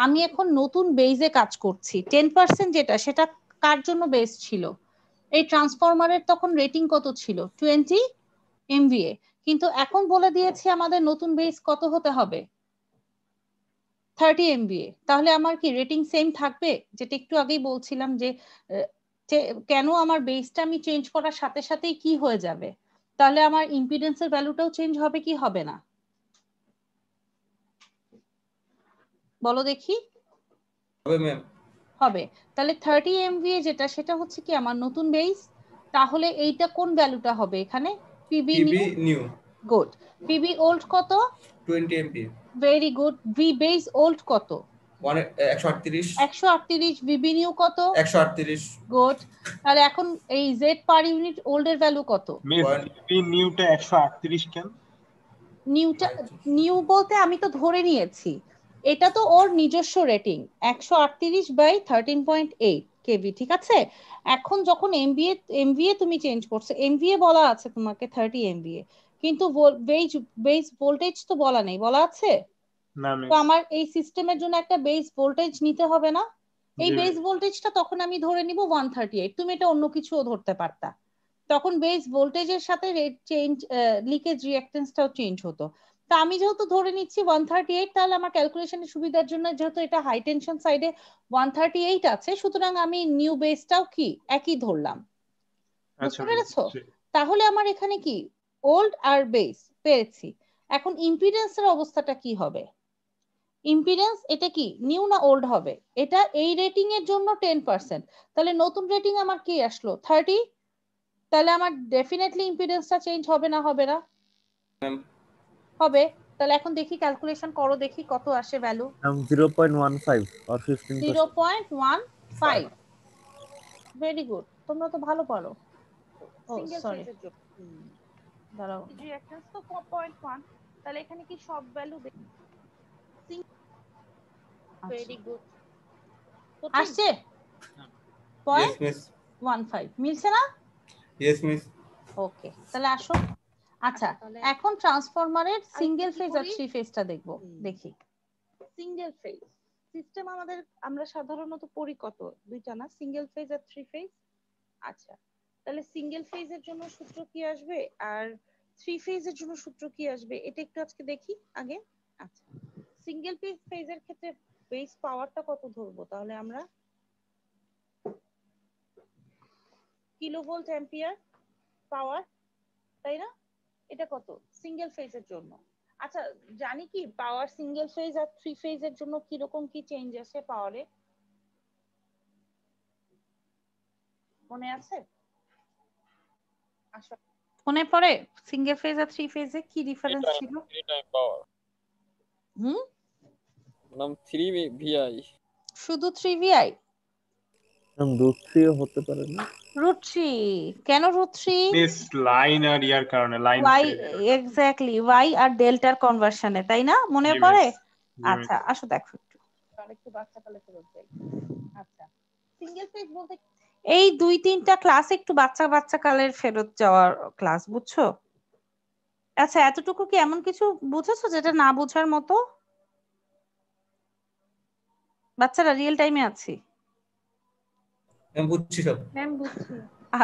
আমি এখন নতুন বেজে কাজ করছি। 10% যেটা, সেটা কার জন্য বেস ছিল? এই ট্রান্সফরমারের তখন রেটিং কত ছিল? 20 MVA। কিন্তু এখন বলে দিয়েছি আমাদের নতুন বেস কত হতে হবে? 30 MVA। তাহলে আমার কি রেটিং সেম থাকবে? যেটা একটু আগেই বলছিলাম যে কেন আমার বেসটা আমি চেঞ্জ করার সাথে সাথেই কি হয়ে যাবে, তাহলে আমার ইম্পিডেন্সের ভ্যালুটাও চেঞ্জ হবে কি হবে না? বলো দেখি। হবে ম্যাম। হবে। তাহলে 30 MVA যেটা, সেটা হচ্ছে কি আমার নতুন বেস। তাহলে এইটা কোন ভ্যালুটা হবে এখানে? PB new. Good. PB old কত? 20 MVA। Very good. V base old কত? 138। 138। ভিবি নিউ কত? 138। গুড। তাহলে এখন এই জেড পার ইউনিট ওল্ড এর ভ্যালু কত? ভিবি নিউটা 138 কেন? নিউটা নিউ বলতে আমি তো ধরে নিয়েছি, এটা তো ওর নিজস্ব রেটিং 138/13.8 কেভি, ঠিক আছে? এখন যখন এমভিএ তুমি চেঞ্জ করছো, এমভিএ বলা আছে তোমাকে 30 এমভিএ, কিন্তু বেস ভোল্টেজ তো বলা নেই, বলা আছে? তো আমার এই সিস্টেমের জন্য একটা বেস ভোল্টেজ নিতে হবে না? এই বেস ভোল্টেজটা তখন আমি ধরে নিব 138। তুমি এটা অন্য কিছুও ধরতে পারতা, তখন বেস ভোল্টেজের সাথে রেট চেঞ্জ, লিকেজ রিঅ্যাকট্যান্সটাও চেঞ্জ হতো। তা আমি যেহেতু ধরে নিচ্ছি 138, তাহলে আমার ক্যালকুলেশনের সুবিধার জন্য, যেহেতু এটা হাই টেনশন সাইডে 138 আছে, সুতরাং আমি নিউ বেসটাও কি একই ধরলাম। বুঝতে পেরেছো? তাহলে আমার এখানে কি ওল্ড আর বেস পেয়েছি। এখন ইম্পিডেন্সের অবস্থাটা কি হবে? ইম্পিডেন্স এটা কি নিউ না ওল্ড হবে? এটা এই রেটিং এর জন্য 10%, তাহলে নতুন রেটিং আমার কি আসলো? 30। তাহলে আমার ডেফিনেটলি ইম্পিডেন্সটা চেঞ্জ হবে না, হবে না? হবে। তাহলে এখন দেখি ক্যালকুলেশন করো, দেখি কত আসে ভ্যালু। 0.15 or 15%। 0.15। ভেরি গুড, তোমরা তো ভালো পারো। ও সরি, দাঁড়াও, রিঅ্যাকট্যান্স তো 0.1, তাহলে এখানে কি সব ভ্যালু ভেরি গুড আসছে 0.15 মিলছে না? Yes miss. ওকে, তাহলে আসো। আচ্ছা, এখন ট্রান্সফরমারের সিঙ্গেল ফেজ আর থ্রি ফেজটা দেখবো, দেখি। সিঙ্গেল ফেজ সিস্টেম আমাদের আমরা সাধারণত পড়ি কত, দুইটা না, সিঙ্গেল ফেজ আর থ্রি ফেজ। আচ্ছা, তাহলে সিঙ্গেল ফেজের জন্য সূত্র কি আসবে আর থ্রি ফেজের জন্য সূত্র কি আসবে, এটা একটু আজকে দেখি আগে। আচ্ছা, সিঙ্গেল ফেজের ক্ষেত্রে বেস পাওয়ারটা কত ধরবো তাহলে আমরা? কিলোভোল্ট অ্যাম্পিয়ার পাওয়ার, তাই না? এটা কত সিঙ্গেল ফেজের জন্য? আচ্ছা, জানি কি পাওয়ার সিঙ্গেল ফেজ আর থ্রি ফেজের জন্য কি রকম কি চেঞ্জ আসে পাওয়ারে, মনে আছে? আসলে মনে পড়ে সিঙ্গেল ফেজ আর থ্রি ফেজে কি ডিফারেন্স ছিল? 3 টাইম পাওয়ার। নাম 3 ভিআই। শুধু 3 ভিআই? √3 হতে পারে না? √3 কেন? √3 দিস লাইন আর ইয়ার কারণে, লাইন ওয়াই, এক্স্যাক্টলি ওয়াই আর ডেল্টার কনভার্সনে, তাই না? মনে পড়ে? আচ্ছা, আসো দেখো একটু, আরেকটু বাচ্চাকালে ফেরত যাই। আচ্ছা, সিঙ্গেল ফেজ বলতে এই 2-3টা ক্লাস একটু বাচ্চা কালের ফেরত যাওয়ার ক্লাস, বুঝছো? আচ্ছা, এতটুকু কি এমন কিছু বুঝেছো যেটা না বোঝার মতো? বাচ্চারা রিয়েল টাইমে আছি। আমি বুঝছি সব। ম্যাম বুঝছি।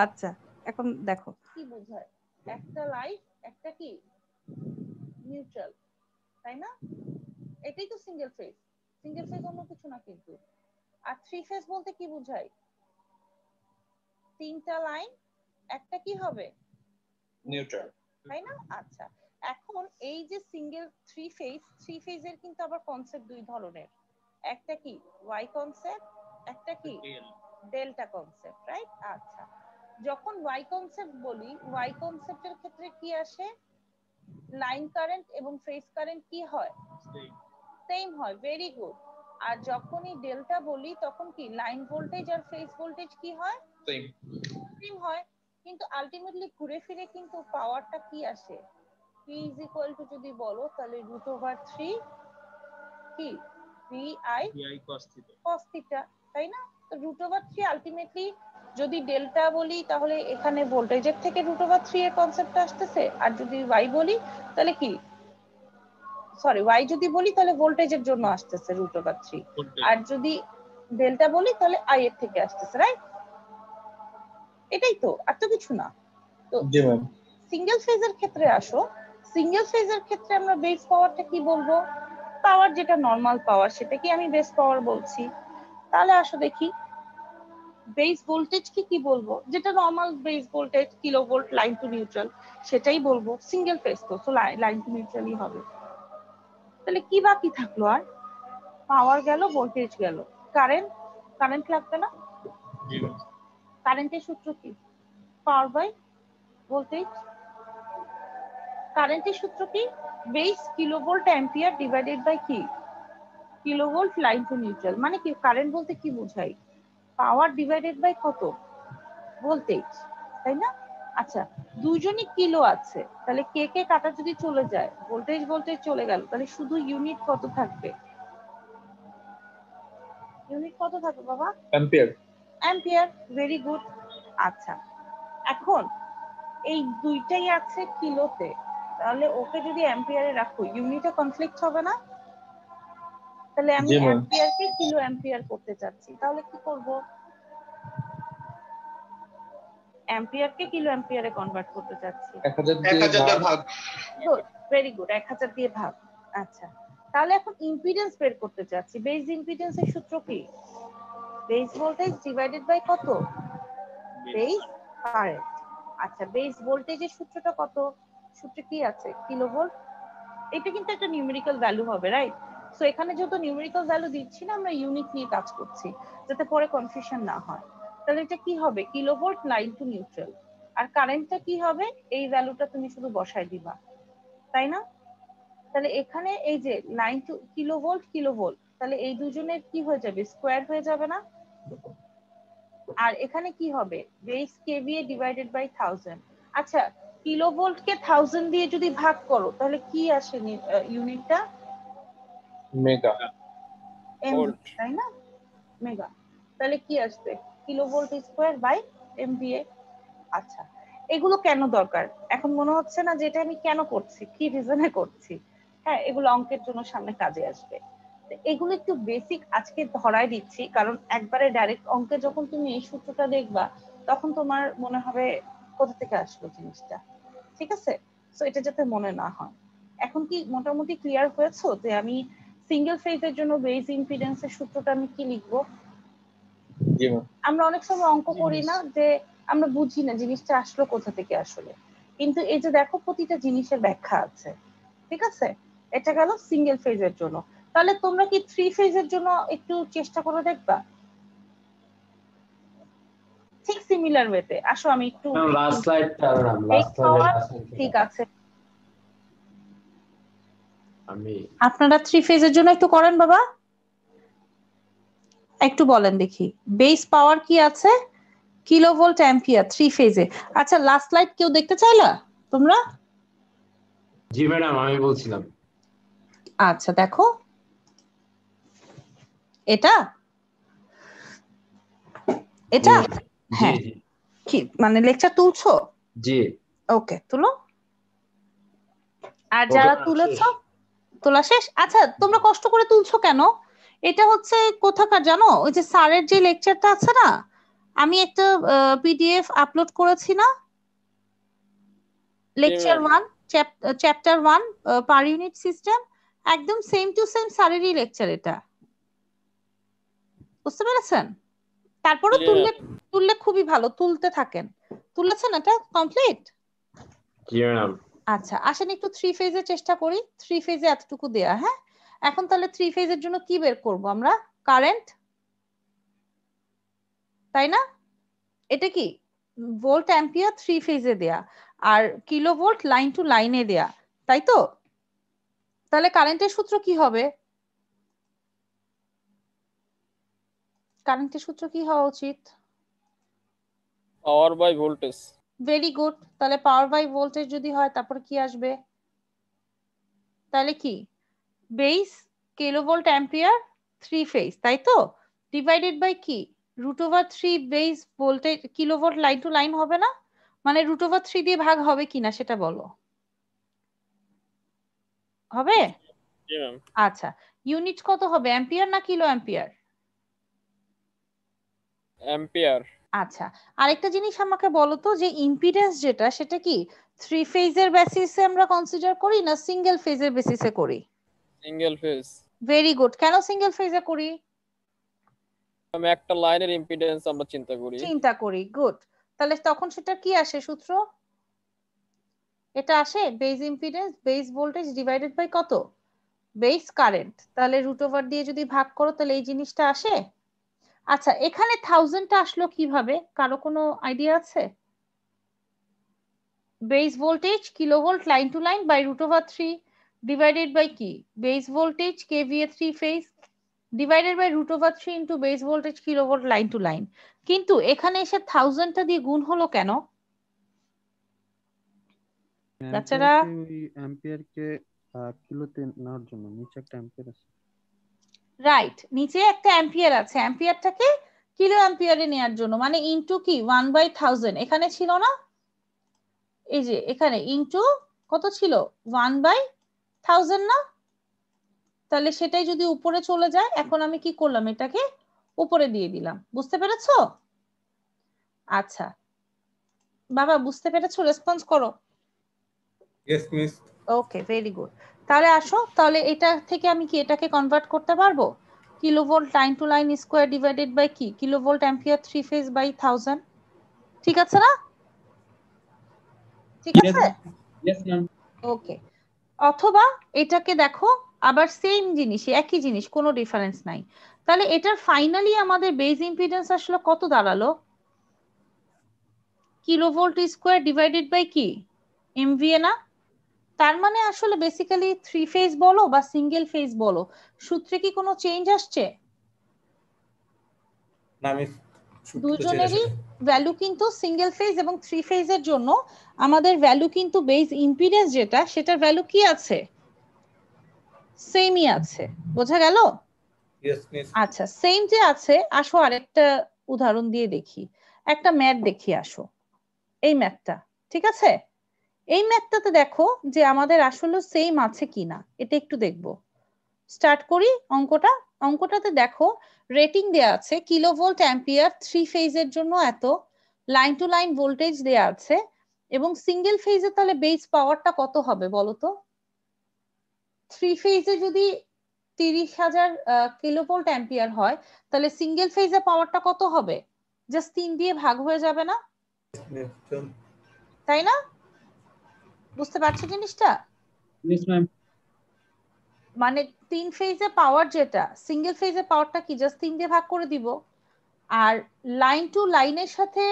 আচ্ছা, এখন দেখো কি বোঝায়, একটা লাইট একটা কি নিউট্রাল, তাই না? এটাই তো সিঙ্গেল ফেজ। সিঙ্গেল ফেজ অন্য কিছু না কিন্তু। আর থ্রি ফেজ বলতে কি বোঝায়? তিনটা লাইন, একটা কি হবে? নিউট্রাল, তাই না? আচ্ছা, এখন এই যে সিঙ্গেল থ্রি ফেজের কিন্তু আবার কনসেপ্ট দুই ধরনের, একটা কি ওয়াই কনসেপ্ট, একটা কি ডেল্টা কনসেপ্ট, রাইট? আচ্ছা, যখন ওয়াই কনসেপ্ট বলি, ওয়াই কনসেপ্টের ক্ষেত্রে কি আসে? লাইন কারেন্ট এবং ফেজ কারেন্ট কি হয়? সেম হয়। Very good. আর যখনই ডেল্টা বলি তখন কি লাইন ভোল্টেজ আর ফেজ ভোল্টেজ কি হয়, সেম হয়। কিন্তু আলটিমেটলি ঘুরে ফিরে কিন্তু পাওয়ারটা কি আসে, P is equal to যদি বলো তাহলে √3 কি VI cos θ, তাই না? তো √3 আলটিমেটলি যদি ডেল্টা বলি তাহলে এখানে ভোল্টেজের থেকে √3 এর কনসেপ্টটা আসতেছে, আর যদি y বলি তাহলে কি, সরি y যদি বলি তাহলে ভোল্টেজের জন্য আসতেছে √3, আর যদি ডেল্টা বলি তাহলে i এর থেকে আসতেছে, রাইট? এটাই তো, আর তো কিছু না। তো জি ম্যাম। সিঙ্গেল ফেজের ক্ষেত্রে আসো, সিঙ্গেল ফেজের ক্ষেত্রে আমরা বেস পাওয়ারটা কি বলবো, পাওয়ার যেটা নরমাল পাওয়ার সেটাকে আমি বেস পাওয়ার বলছি। তাহলে আসো দেখি বেস ভোল্টেজ কি বলবো, যেটা normal base voltage kilovolt line to neutral সেটাই বলবো, সিঙ্গেল ফেজ তো লাইন টু নিউট্রালই হবে। তাহলে কি বাকি থাকলো আর, পাওয়ার গেল, ভোল্টেজ গেল, কারেন্ট লাগবে না? কারেন্টের সূত্র কি, পাওয়ার বাই ভোল্টেজ। কারেন্টের সূত্র কি, base kilovolt ampere divided by কি, কিলোভোল্ট লাইন টু নিউট্রাল। মানে কি কারেন্ট বলতে কি বোঝাই, পাওয়ার ডিভাইডেড বাই কত, ভোল্টেজ, তাই না? আচ্ছা দুইজনই কিলো আছে, তাহলে কে কাটা যদি চলে যায়, ভোল্টেজ চলে গেল, তাহলে শুধু ইউনিট কত থাকবে, ইউনিট কত থাকবে বাবা, অ্যাম্পিয়ার। Very good. আচ্ছা এখন এই দুইটাই আছে কিলোতে, তাহলে ওকে যদি অ্যাম্পিয়ারে রাখো ইউনিটে কনফ্লিক্ট হবে না? তাহলে আমি অ্যাম্পিয়ারকে কিলো অ্যাম্পিয়ার করতে চাচ্ছি, তাহলে কি করব, অ্যাম্পিয়ারকে কিলো অ্যাম্পিয়ারে কনভার্ট করতে চাচ্ছি, 1000 দিয়ে ভাগ। গুড, ভেরি গুড, 1000 দিয়ে ভাগ। আচ্ছা তাহলে এখন ইম্পিডেন্স বের করতে চাচ্ছি, বেস ইম্পিডেন্সের সূত্র কি, বেস ভোল্টেজ ডিভাইডেড বাই কত, বেস কারেন্ট। আচ্ছা বেস ভোল্টেজের সূত্রটা কত, সূত্র কি আছে, কিলোভোল্ট। এটা কিন্তু একটা নিউমেরিক্যাল ভ্যালু হবে, রাইট? সো এখানে যেহেতু নিউমেরিক্যাল ভ্যালু দিচ্ছি না, আমরা ইউনিট নিয়ে কাজ করছি যাতে পরে কনফিউশন না হয়। তাহলে এটা কি হবে, কিলোভোল্ট লাইন টু নিউট্রাল। আর কারেন্টটা কি হবে, এই ভ্যালুটা তুমি শুধু বসায় দিবা, তাই না? তাহলে এখানে এই যে লাইন টু কিলোভোল্ট, তাহলে এই দুজনের কি হয়ে যাবে, স্কোয়ার হয়ে যাবে না? আর এখানে কি হবে, বেস কেভিএ ডিভাইডেড বাই 1000। আচ্ছা কিলোভোল্ট কে 1000 দিয়ে যদি ভাগ করো তাহলে কি আসে ইউনিটটা, মেগা এমভি, তাই না? মেগা। তাহলে কি আসবে, কিলোভোল্ট স্কোয়ার বাই এমভিএ। আচ্ছা এগুলো কেন দরকার, এখন মনে হচ্ছে না যে এটা আমি কেন করছি, কি রিজনে করছি? হ্যাঁ এগুলো অঙ্কের জন্য সামনে কাজে আসবে। এগুলো একটু বেসিক আজকে ধরায় দিচ্ছি, কারণ একবারে ডাইরেক্ট অঙ্কে যখন তুমি এই সূত্রটা দেখবা তখন তোমার মনে হবে কোথা থেকে আসলো জিনিসটা, ঠিক আছে? সো এটা যাতে মনে না হয়। এখন কি মোটামুটি ক্লিয়ার হয়েছে যে আমি সিঙ্গেল ফেজের জন্য বেস ইম্পিডেন্সের সূত্রটা আমি কি লিখবো? আমরা অনেক সময় অঙ্ক করি না যে আমরা বুঝি না জিনিসটা আসলো কোথা থেকে আসলে, কিন্তু এই যে দেখো প্রতিটা জিনিসের ব্যাখ্যা আছে, ঠিক আছে? এটা গেল সিঙ্গেল ফেজের জন্য। তাহলে তোমরা কি 3 ফেজের জন্য একটু চেষ্টা করে দেখবা, ঠিক সিমিলার ওয়েতে। আসো আমি একটু লাস্ট স্লাইডটা ঠিক আছে, আমি আপনারা 3 ফেজের জন্য একটু করেন বাবা, একটু বলেন দেখি বেস পাওয়ার কি আছে, কিলোভোল্ট অ্যাম্পিয়ার 3 ফেজে। আচ্ছা লাস্ট স্লাইড কেউ দেখতে চাইলা তোমরা? জি ম্যাডাম আমি বলছিলাম। আচ্ছা দেখো এটা হ্যাঁ কি মানে লেকচার তুলছো? জি ওকে তুলো। আর যারা তুলেছো তোলা শেষ। আচ্ছা তোমরা কষ্ট করে তুলছো কেন, এটা হচ্ছে কোথাকার জানো, ওই যে স্যারের যে লেকচারটা আছে না, আমি একটা পিডিএফ আপলোড করেছি না, lecture 1 chapter 1 per unit system, একদম সেম টু সেম স্যারেরই লেকচার এটা, বুঝতে পেরেছেন? তারপরে তুললে খুবই ভালো, তুলতে থাকেন। তুলেছেন এটা কমপ্লিট? জি ম্যাডাম। আচ্ছা আসেন একটু 3 ফেজে চেষ্টা করি, 3 ফেজে এতটুকু দেয়া। হ্যাঁ এখন তাহলে 3 ফেজের জন্য কি বের করব আমরা, কারেন্ট, তাই না? এটা কি ভোল্ট অ্যাম্পিয়ার 3 ফেজে দেয়া, আর কিলোভোল্ট লাইন টু লাইনে দেয়া, তাই তো? তাহলে কারেন্টের সূত্র কি হবে, কারেন্টের সূত্র কি হওয়া উচিত? Power by voltage. Very good. তাহলে পাওয়ার বাই ভোল্টেজ যদি হয় তারপর কি আসবে? তাহলে কি বেস কিলোভোল্ট অ্যাম্পিয়ার 3 ফেজ, তাই তো? ডিভাইডেড বাই কি √3 base voltage kilovolt line to line হবে না? মানে √3 দিয়ে ভাগ হবে কিনা সেটা বলো। হবে? জি ম্যাম। আচ্ছা, ইউনিট কত হবে, অ্যাম্পিয়ার না কিলো অ্যাম্পিয়ার? অ্যাম্পিয়ার। আচ্ছা, আরেকটা জিনিস আমাকে বলো তো, যে ইম্পিডেন্স যেটা সেটা কি 3 ফেজের বেসিসে আমরা কনসিডার করি না সিঙ্গেল ফেজের বেসিসে করি? Single phase. Very good. কেন সিঙ্গেল ফেজে করি? আমি একটা লাইনের ইম্পিডেন্স আমরা চিন্তা করি। গুড। তাহলে তখন সেটা কি আসে সূত্র? এটা আসে base impedance base voltage divided by কত, বেস কারেন্ট। তাহলে √ওভার দিয়ে যদি ভাগ করো তাহলে এই জিনিসটা আসে। আচ্ছা, এখানে 1000টা আসলো কিভাবে, কারো কোনো আইডিয়া আছে? Base voltage kilovolt line to line by √3 divided by কি base voltage KVA 3 phase divided by √3 into base voltage kilovolt line to line. কিন্তু এখানে এসে 1000টা দিয়ে গুণ হলো কেন? বাচ্চারা ওই অ্যাম্পিয়ার কে কিলোতে নেওয়ার জন্য নিচে একটা অ্যাম্পিয়ার আছে। রাইট, নিচে একটা অ্যাম্পিয়ার আছে, অ্যাম্পিয়ারটাকে কিলো অ্যাম্পিয়ারে নেওয়ার জন্য, মানে ইনটু কি 1/1000 এখানে ছিল না, এই যে এখানে ইনটু কত ছিল 1/1000 না? তাহলে সেটাই যদি উপরে চলে যায়, এখন আমি কি করলাম এটাকে উপরে দিয়ে দিলাম। বুঝতে পেরেছো? আচ্ছা বাবা বুঝতে পেরেছো? রেসপন্স করো। Yes miss. Okay, very good. তাহলে আসো, তাহলে এটা থেকে আমি কি এটাকে কনভার্ট করতে পারবো? Kilovolt line to line square divided by কি কিলোভোল্ট অ্যাম্পিয়ার 3 ফেজ বাই 1000। ঠিক আছে না? ঠিক আছে? Yes ma'am. ওকে। অথবা এটাকে দেখো আবার সেম জিনিস, একই জিনিস, কোনো ডিফারেন্স নাই। তাহলে এটার ফাইনালি আমাদের বেস ইম্পিডেন্স আসলে কত দাঁড়ালো? কিলোভোল্ট স্কয়ার ডিভাইডেড বাই কি এমভিএ না? তার মানে আসলে বেসিক্যালি 3 ফেজ বলো বা সিঙ্গেল ফেজ বলো, সূত্রে কি কোনো চেঞ্জ আসছে? না মিস, দুজনেরই ভ্যালু কিন্তু সিঙ্গেল ফেজ এবং 3 ফেজের জন্য আমাদের ভ্যালু কিন্তু বেস ইম্পিডেন্স যেটা সেটার ভ্যালু কি আছে, সেমই আছে। বোঝা গেল? Yes miss. আচ্ছা, সেম যে আছে, আসো আরেকটা উদাহরণ দিয়ে দেখি, একটা ম্যাথ দেখি। আসো এই ম্যাথটা, ঠিক আছে? এই ম্যাথটাতে দেখো যে আমাদের আসলে সেম আছে কিনা, এটা একটু দেখবো। স্টার্ট করি অঙ্কটা। অঙ্কটাতে দেখো রেটিং দেয়া আছে কিলোভোল্ট অ্যাম্পিয়ার 3 ফেজের জন্য এত, লাইন টু লাইন ভোল্টেজ দেয়া আছে, এবং সিঙ্গেল ফেজে তাহলে বেস পাওয়ারটা কত হবে বলো তো? 3 ফেজে যদি 30,000 কিলোভোল্ট অ্যাম্পিয়ার হয়, তাহলে সিঙ্গেল ফেজে পাওয়ারটা কত হবে? জাস্ট 3 দিয়ে ভাগ হয়ে যাবে না? তাই না? বুঝতে পারছো জিনিসটা? Yes ma'am. মানে 3 ফেজে পাওয়ার যেটা, সিঙ্গেল ফেজে পাওয়ারটা কি জাস্ট 3 দিয়ে ভাগ করে দিব। আর লাইন টু লাইনের সাথে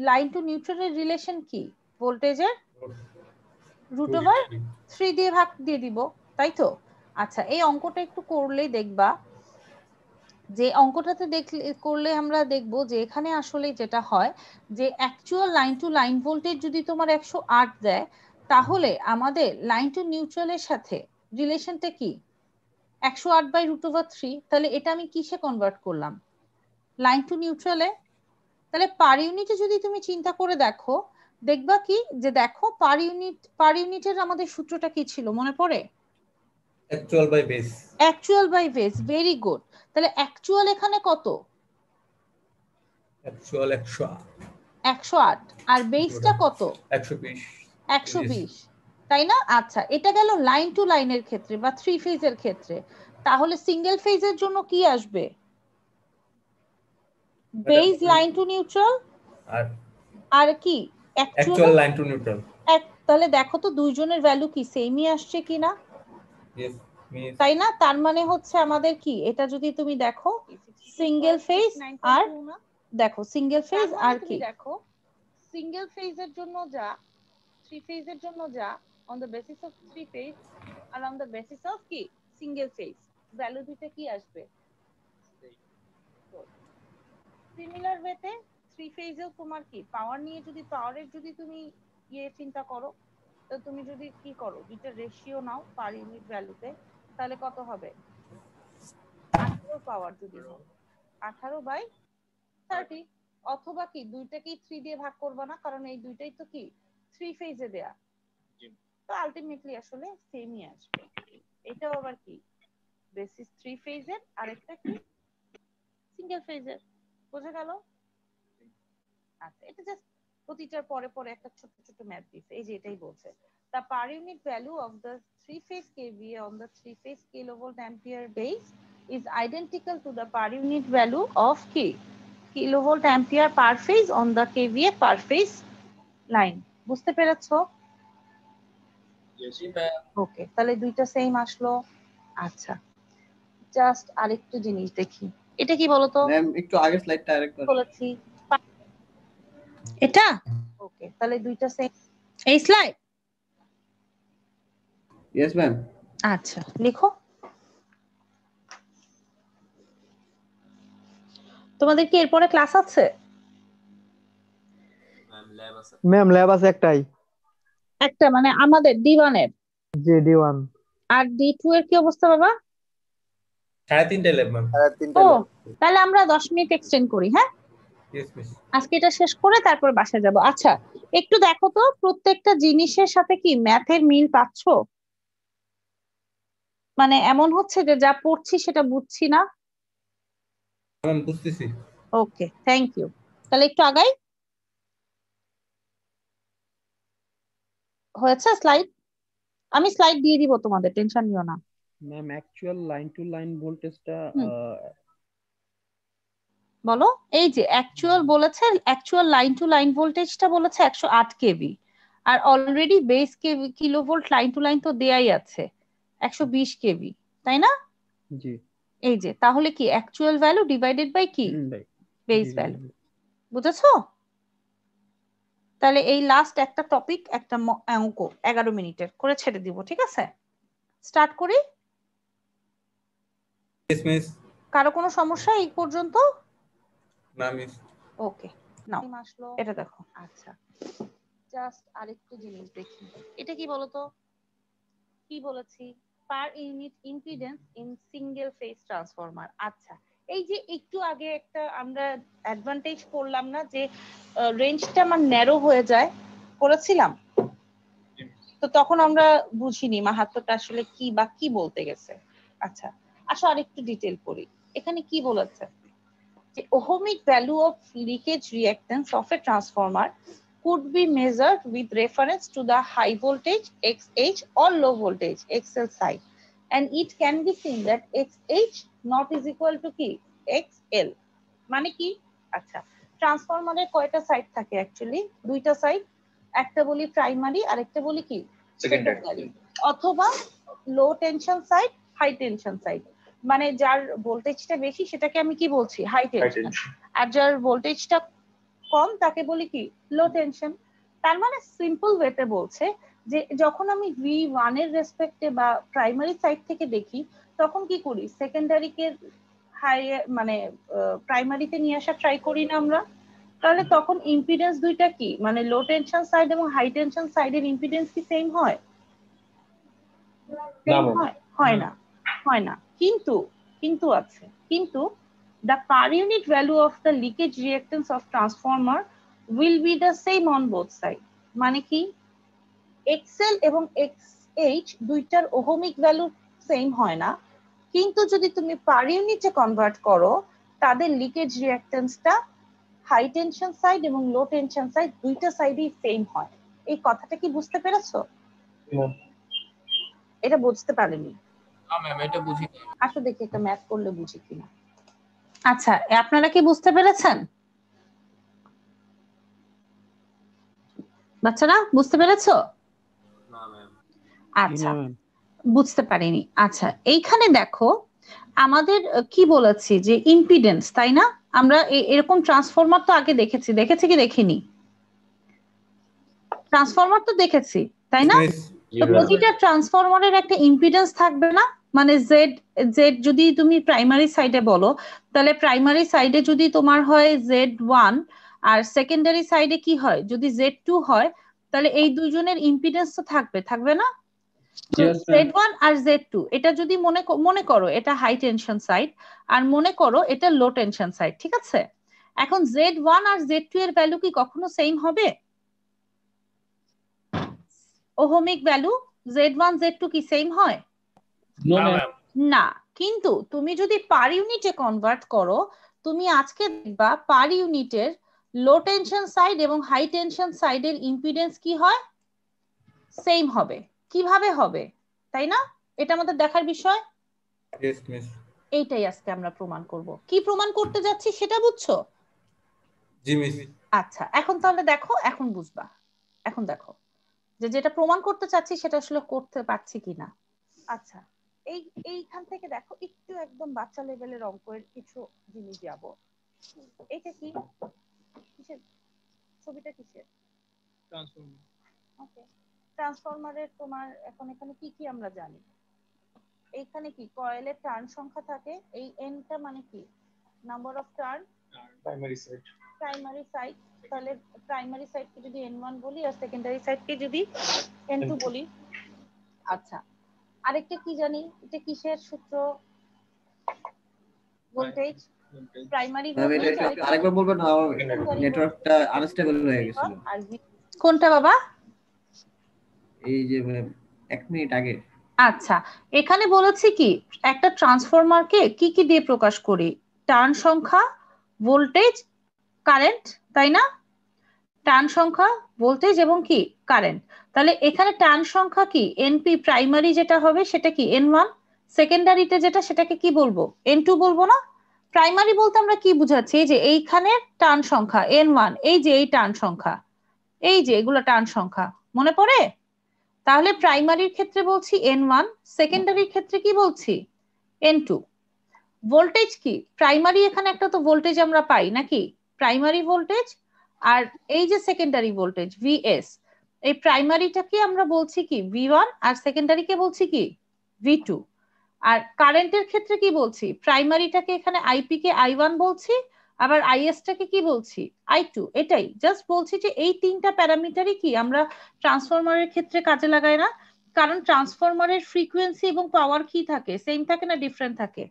লাইন টু নিউট্রালের রিলেশন কি ভোল্টেজের, √3 দিয়ে ভাগ দিয়ে দিব, তাই তো? আচ্ছা, এই অঙ্কটা একটু করলেই দেখবা, যে অঙ্কটাতে করলে আমরা দেখবো যে এখানে আসলে যেটা হয় যে actual line to line voltage যদি তোমার 108 দেয়, তাহলে আমাদের লাইন টু নিউট্রালের সাথে রিলেশনটা কি 108/√3। তাহলে এটা আমি কিসে কনভার্ট করলাম? লাইন টু নিউট্রালে। তাহলে পার ইউনিটে যদি তুমি চিন্তা করে দেখো, দেখবা কি যে দেখো পার ইউনিটের আমাদের সূত্রটা কি ছিল মনে পড়ে? Actual by base. Actual by base, very good. তাহলে অ্যাকচুয়াল এখানে কত? অ্যাকচুয়াল 108। আর বেসটা কত? 120। 120, তাই না? আচ্ছা, এটা গেল লাইন টু লাইনের ক্ষেত্রে বা 3 ফেজের ক্ষেত্রে। তাহলে সিঙ্গেল ফেজের জন্য কি আসবে? বেস লাইন টু নিউট্রাল আর কি অ্যাকচুয়াল লাইন টু নিউট্রাল। তাহলে দেখো তো দুইজনের ভ্যালু কি সেমই আসছে কিনা? তাই না? তার মানে হচ্ছে আমাদের কি, এটা যদি তুমি দেখো সিঙ্গেল ফেজ আর দেখো সিঙ্গেল ফেজ আর কি, দেখো সিঙ্গেল ফেজের জন্য যা 3 ফেজের জন্য যা on the basis of 3 phase আর অন দ্য বেসিস অফ কি সিঙ্গেল ফেজ, ভ্যালু দুটো কি আসবে? সিমিলার ওয়েতে থ্রি ফেজেও তোমার কি পাওয়ার নিয়ে যদি পাওয়ারের যদি তুমি চিন্তা করো, তো তুমি যদি কি করো দুইটা রেশিও নাও পার ইউনিট ভ্যালুতে, তাহলে কত হবে? 18 পাওয়ার যদি হয় 18/30, অথবা কি দুইটাকেই 3 দিয়ে ভাগ করবা না, কারণ এই দুইটাই তো কি থ্রি ফেজে দেয়া, তো আলটিমেটলি আসলে সেমই আসবে। এটাও আবার কি বেসিস থ্রি ফেজের, আরেকটা কি সিঙ্গেল ফেজের। বোঝা গেল? আচ্ছা, এটা জাস্ট প্রতিটার পরে পরে একটা ছোট ছোট ম্যাথ দিছে, এই যে এটাই বলছে the per unit value of the three phase kVA on the three phase kilovolt ampere base is identical to the per unit value of kilovolt ampere per phase on the kVA per phase line. বুঝতে পেরেছো? ওকে, তাহলে দুইটা same আসলো। আচ্ছা, just আরেকটু জিনিস দেখি, এটা কি বলতো ম্যাম? একটু আগের স্লাইডটা আরেকবার বলেছি এটা। ওকে, তাহলে দুইটা সেম এই স্লাইড। Yes ma'am. আচ্ছা, লিখো। তোমাদের কি এরপরে ক্লাস আছে? ম্যাম ল্যাব আছে একটাই। একটা মানে আমাদের D1 এর? জি D1। আর D2 এর কি অবস্থা বাবা? 3:30 ল্যাব ম্যাম। 3:30 ও, তাহলে আমরা 10 মিনিট এক্সটেন্ড করি। হ্যাঁ, ইয়েস মিস। আজকে এটা শেষ করে তারপর বাসায় যাব। আচ্ছা, একটু দেখো তো প্রত্যেকটা জিনিসের সাথে কি ম্যাথের মিল পাচ্ছো? মানে এমন হচ্ছে যে যা পড়ছি সেটা বুঝছি না? ম্যাম বুঝতেছি। ওকে, থ্যাংক ইউ। তাহলে একটু আগাই। হয়েছে স্লাইড? আমি স্লাইড দিয়ে দিব তোমাদের, টেনশন নিও না। Ma'am actual line to line ভোল্টেজটা বলো। এই যে অ্যাকচুয়াল বলেছে, অ্যাকচুয়াল লাইন টু লাইন ভোল্টেজটা বলেছে 108 কেভি, আর already base KV kilovolt line to line তো দেয়াই আছে 120 কেভি, তাই না? জি। এই যে তাহলে কি অ্যাকচুয়াল ভ্যালু ডিভাইডেড বাই কি বেস ভ্যালু, বুঝেছো? তাহলে এই লাস্ট একটা টপিক, একটা অঙ্ক 11 মিনিটের করে ছেড়ে দিব, ঠিক আছে? স্টার্ট করি। Yes miss. কারো কোনো সমস্যা এই পর্যন্ত? না মিস। ওকে, নাও এটা দেখো। আচ্ছা, জাস্ট আরেকটু জিনিস দেখি, এটা কি বলতো? কি বলেছি? Per unit impedance in single phase transformer. আচ্ছা, এই যে একটু আগে একটা আমরা অ্যাডভান্টেজ করলাম না যে রেঞ্জটা আমার ন্যারো হয়ে যায়, করেছিলাম তো তখন আমরা বুঝিনি মাহাত্ম্যটা আসলে কি বা কি বলতে গেছে। আচ্ছা, আসো আরেকটু ডিটেইল করি। এখানে কি বলেছে যে ohmic value of leakage reactance of a transformer could be measured with reference to the high voltage XH or low voltage XL side, and it can be seen that XH not is equal to কি XL মানে কি? আচ্ছা, ট্রান্সফরমারের কয়টা side থাকে? Actually দুইটা side, একটা বলি প্রাইমারি আর একটা বলি কি সেকেন্ডারি, অথবা low tension side, high tension side. মানে যার ভোল্টেজটা বেশি সেটাকে আমি কি বলছি? হাই টেনশন, আর যার ভোল্টেজটা কম তাকে বলি কি লো টেনশন। তার মানে সিম্পল ওয়েতে বলছে যে যখন আমি V1 এর রেসপেক্টে বা প্রাইমারি সাইড থেকে দেখি, তখন কি করি? সেকেন্ডারিকে হাই মানে প্রাইমারিতে নিয়ে আসা ট্রাই করি না আমরা? তাহলে তখন ইম্পিডেন্স দুইটা কি মানে লো টেনশন সাইড এবং হাই টেনশন সাইডের ইম্পিডেন্স কি সেম হয়? হয় না, হয় না। কিন্তু আছে, কিন্তু the per unit value of the leakage reactance of transformer will be the same on both sides. মানে কি XL এবং XH দুইটার ওহমিক ভ্যালু সেম হয় না, কিন্তু যদি তুমি পার ইউনিটে কনভার্ট করো তাদের লিকেজ রিঅ্যাকট্যান্সটা হাই টেনশন সাইড এবং লো টেনশন সাইড দুইটা সাইডেই সেম হয়। এই কথাটা কি বুঝতে পেরেছো? এটা বুঝতে পারেনি? না ম্যাম, এটা বুঝি না। আসো দেখি একটা ম্যাথ করলে বুঝি কিনা। আচ্ছা, আপনারা কি বুঝতে পেরেছেন? বাচ্চারা বুঝতে পেরেছো? না ম্যাম। আচ্ছা, বুঝতে পারিনি। আচ্ছা, এইখানে দেখো আমাদের কি বলেছি যে ইম্পিডেন্স, তাই না? আমরা এরকম ট্রান্সফরমার তো আগে দেখেছি কি দেখিনি? ট্রান্সফরমার তো দেখেছি, তাই না? তো প্রতিটা ট্রান্সফরমারের একটা ইম্পিডেন্স থাকবে না, মানে জেড জেড যদি তুমি প্রাইমারি সাইডে বলো, তাহলে প্রাইমারি সাইডে যদি তোমার হয় Z1 আর সেকেন্ডারি সাইডে কি হয়, যদি Z2 হয়, তাহলে এই দুইজনের ইম্পিডেন্স তো থাকবে, থাকবে না? Z1 আর Z2 এটা যদি মনে করো এটা হাই টেনশন সাইড, আর মনে করো এটা লো টেনশন সাইড, ঠিক আছে? এখন Z1 আর Z2 এর ভ্যালু কি কখনো সেম হবে? ওহমিক ভ্যালু Z1 Z2 কি সেম হয়? না। কিন্তু তুমি যদি পার ইউনিটে কনভার্ট করো, তুমি আজকে দেখবা পার ইউনিটের লো টেনশন সাইড এবং হাই টেনশন সাইডের ইম্পিডেন্স কি হয়? সেম হবে। কিভাবে হবে, তাই না? এটা আমাদের দেখার বিষয়। এইটাই আজকে আমরা প্রমাণ করব। কি প্রমাণ করতে যাচ্ছি সেটা বুঝছো? জি মিস। আচ্ছা, এখন তাহলে দেখো, এখন বুঝবা। এখন দেখো যে যেটা প্রমাণ করতে চাচ্ছি সেটা আসলে করতে পারছি কিনা। আচ্ছা, এইখান থেকে দেখো একটু একদম বাচ্চা লেভেলের অঙ্কের কিছু জিনিস যাব। এটা কি, কিসের ছবিটা, কিসের? ট্রান্সফর্মার। ওকে, ট্রান্সফরমারের তোমার এখন এখানে কি কি আমরা জানি? এইখানে কি কয়েলের টার্ন সংখ্যা থাকে, এই এনটা মানে কি number of turn, primary side. Primary side, তাহলে প্রাইমারি সাইডকে যদি n1 বলি আর সেকেন্ডারি সাইডকে যদি n2 বলি। আচ্ছা, আরেকটা কি জানি, এটা কিসের সূত্র? Voltage, primary voltage. আরেকবার বলবেন না, নেটওয়ার্কটা আনস্টেবল হয়ে গেছিল। কোনটা বাবা? এই যে 1 মিনিট আগে। আচ্ছা, এখানে বলেছি কি একটা ট্রান্সফরমারকে কি কি দিয়ে প্রকাশ করি? টার্ন সংখ্যা, ভোল্টেজ, কারেন্ট, তাই না? টার্ন সংখ্যা, ভোল্টেজ এবং কি কারেন্ট। তাহলে এখানে টার্ন সংখ্যা কি এনপি, প্রাইমারি যেটা হবে সেটা কি n1, সেকেন্ডারিতে যেটা সেটাকে কি বলবো? n2 বলবো না? প্রাইমারি বলতে আমরা কি বুঝাচ্ছি? এই যে এইখানে টার্ন সংখ্যা n1, এই যে এই টার্ন সংখ্যা, এই যে এগুলো টার্ন সংখ্যা, মনে পড়ে? তাহলে প্রাইমারির ক্ষেত্রে বলছি n1, সেকেন্ডারির ক্ষেত্রে কি বলছি? n2। ভোল্টেজ কি? প্রাইমারি এখানে একটা তো ভোল্টেজ আমরা পাই নাকি, প্রাইমারি ভোল্টেজ, আর এই যে সেকেন্ডারি ভোল্টেজ vs, এই প্রাইমারিটাকে আমরা বলছি কি v1 আর সেকেন্ডারিকে বলছি কি v2। আর কারেন্টের ক্ষেত্রে কি বলছি? প্রাইমারিটাকে এখানে ip কে i1 বলছি, আবার is টাকে কি বলছি? i2। এটাই জাস্ট বলছি যে এই তিনটা প্যারামিটারই কি আমরা ট্রান্সফরমারের ক্ষেত্রে কাজে লাগাই না? কারণ ট্রান্সফরমারের ফ্রিকোয়েন্সি এবং পাওয়ার কি থাকে, সেম থাকে না ডিফারেন্ট থাকে?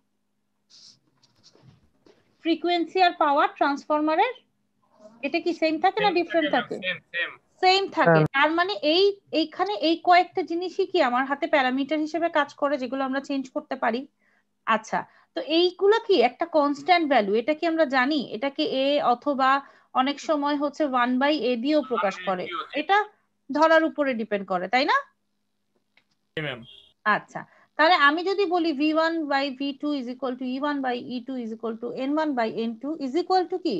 ফ্রিকোয়েন্সি আর পাওয়ার ট্রান্সফরমারের এটা কি সেম থাকে না ডিফারেন্ট থাকে? সেম থাকে। তার মানে এইখানে এই কয়েকটা জিনিসই কি আমার হাতে প্যারামিটার হিসেবে কাজ করে, যেগুলো আমরা চেঞ্জ করতে পারি। আচ্ছা, তো এইগুলো কি একটা কনস্ট্যান্ট ভ্যালু, এটা কি আমরা জানি? এটাকে a অথবা অনেক সময় হচ্ছে 1/a দিয়েও প্রকাশ করে, এটা ধরার উপরে ডিপেন্ড করে, তাই না? আচ্ছা, তাহলে আমি যদি বলি v1/v2 is equal to e1/e2 is equal to n1/n2 is equal to কি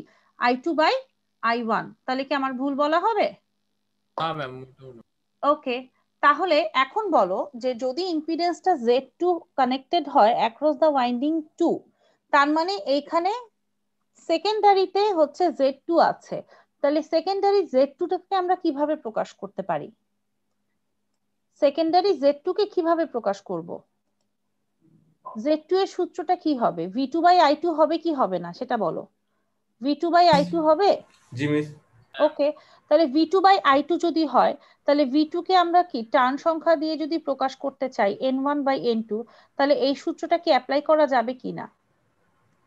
i2/i1, তাহলে কি আমার ভুল বলা হবে? ওকে, তাহলে এখন বলো যে যদি ইম্পিডেন্সটা Z2 কানেক্টেড হয় অ্যাক্রস দ্য ওয়াইন্ডিং 2, তার মানে এইখানে সেকেন্ডারিতে হচ্ছে Z2 আছে, তাহলে সেকেন্ডারি Z2 টাকে আমরা কিভাবে প্রকাশ করতে পারি? সেকেন্ডারি Z2 কে কিভাবে প্রকাশ করব? Z2 এর সূত্রটা কি হবে? v2/i2 হবে কি হবে না সেটা বলো। v2/i2 হবে? জি মিস। ওকে, তাহলে v2/i2 যদি হয়, তাহলে v2 কে আমরা কি টার্ন সংখ্যা দিয়ে যদি প্রকাশ করতে চাই n1/n2, তাহলে এই সূত্রটা কি অ্যাপ্লাই করা যাবে কিনা?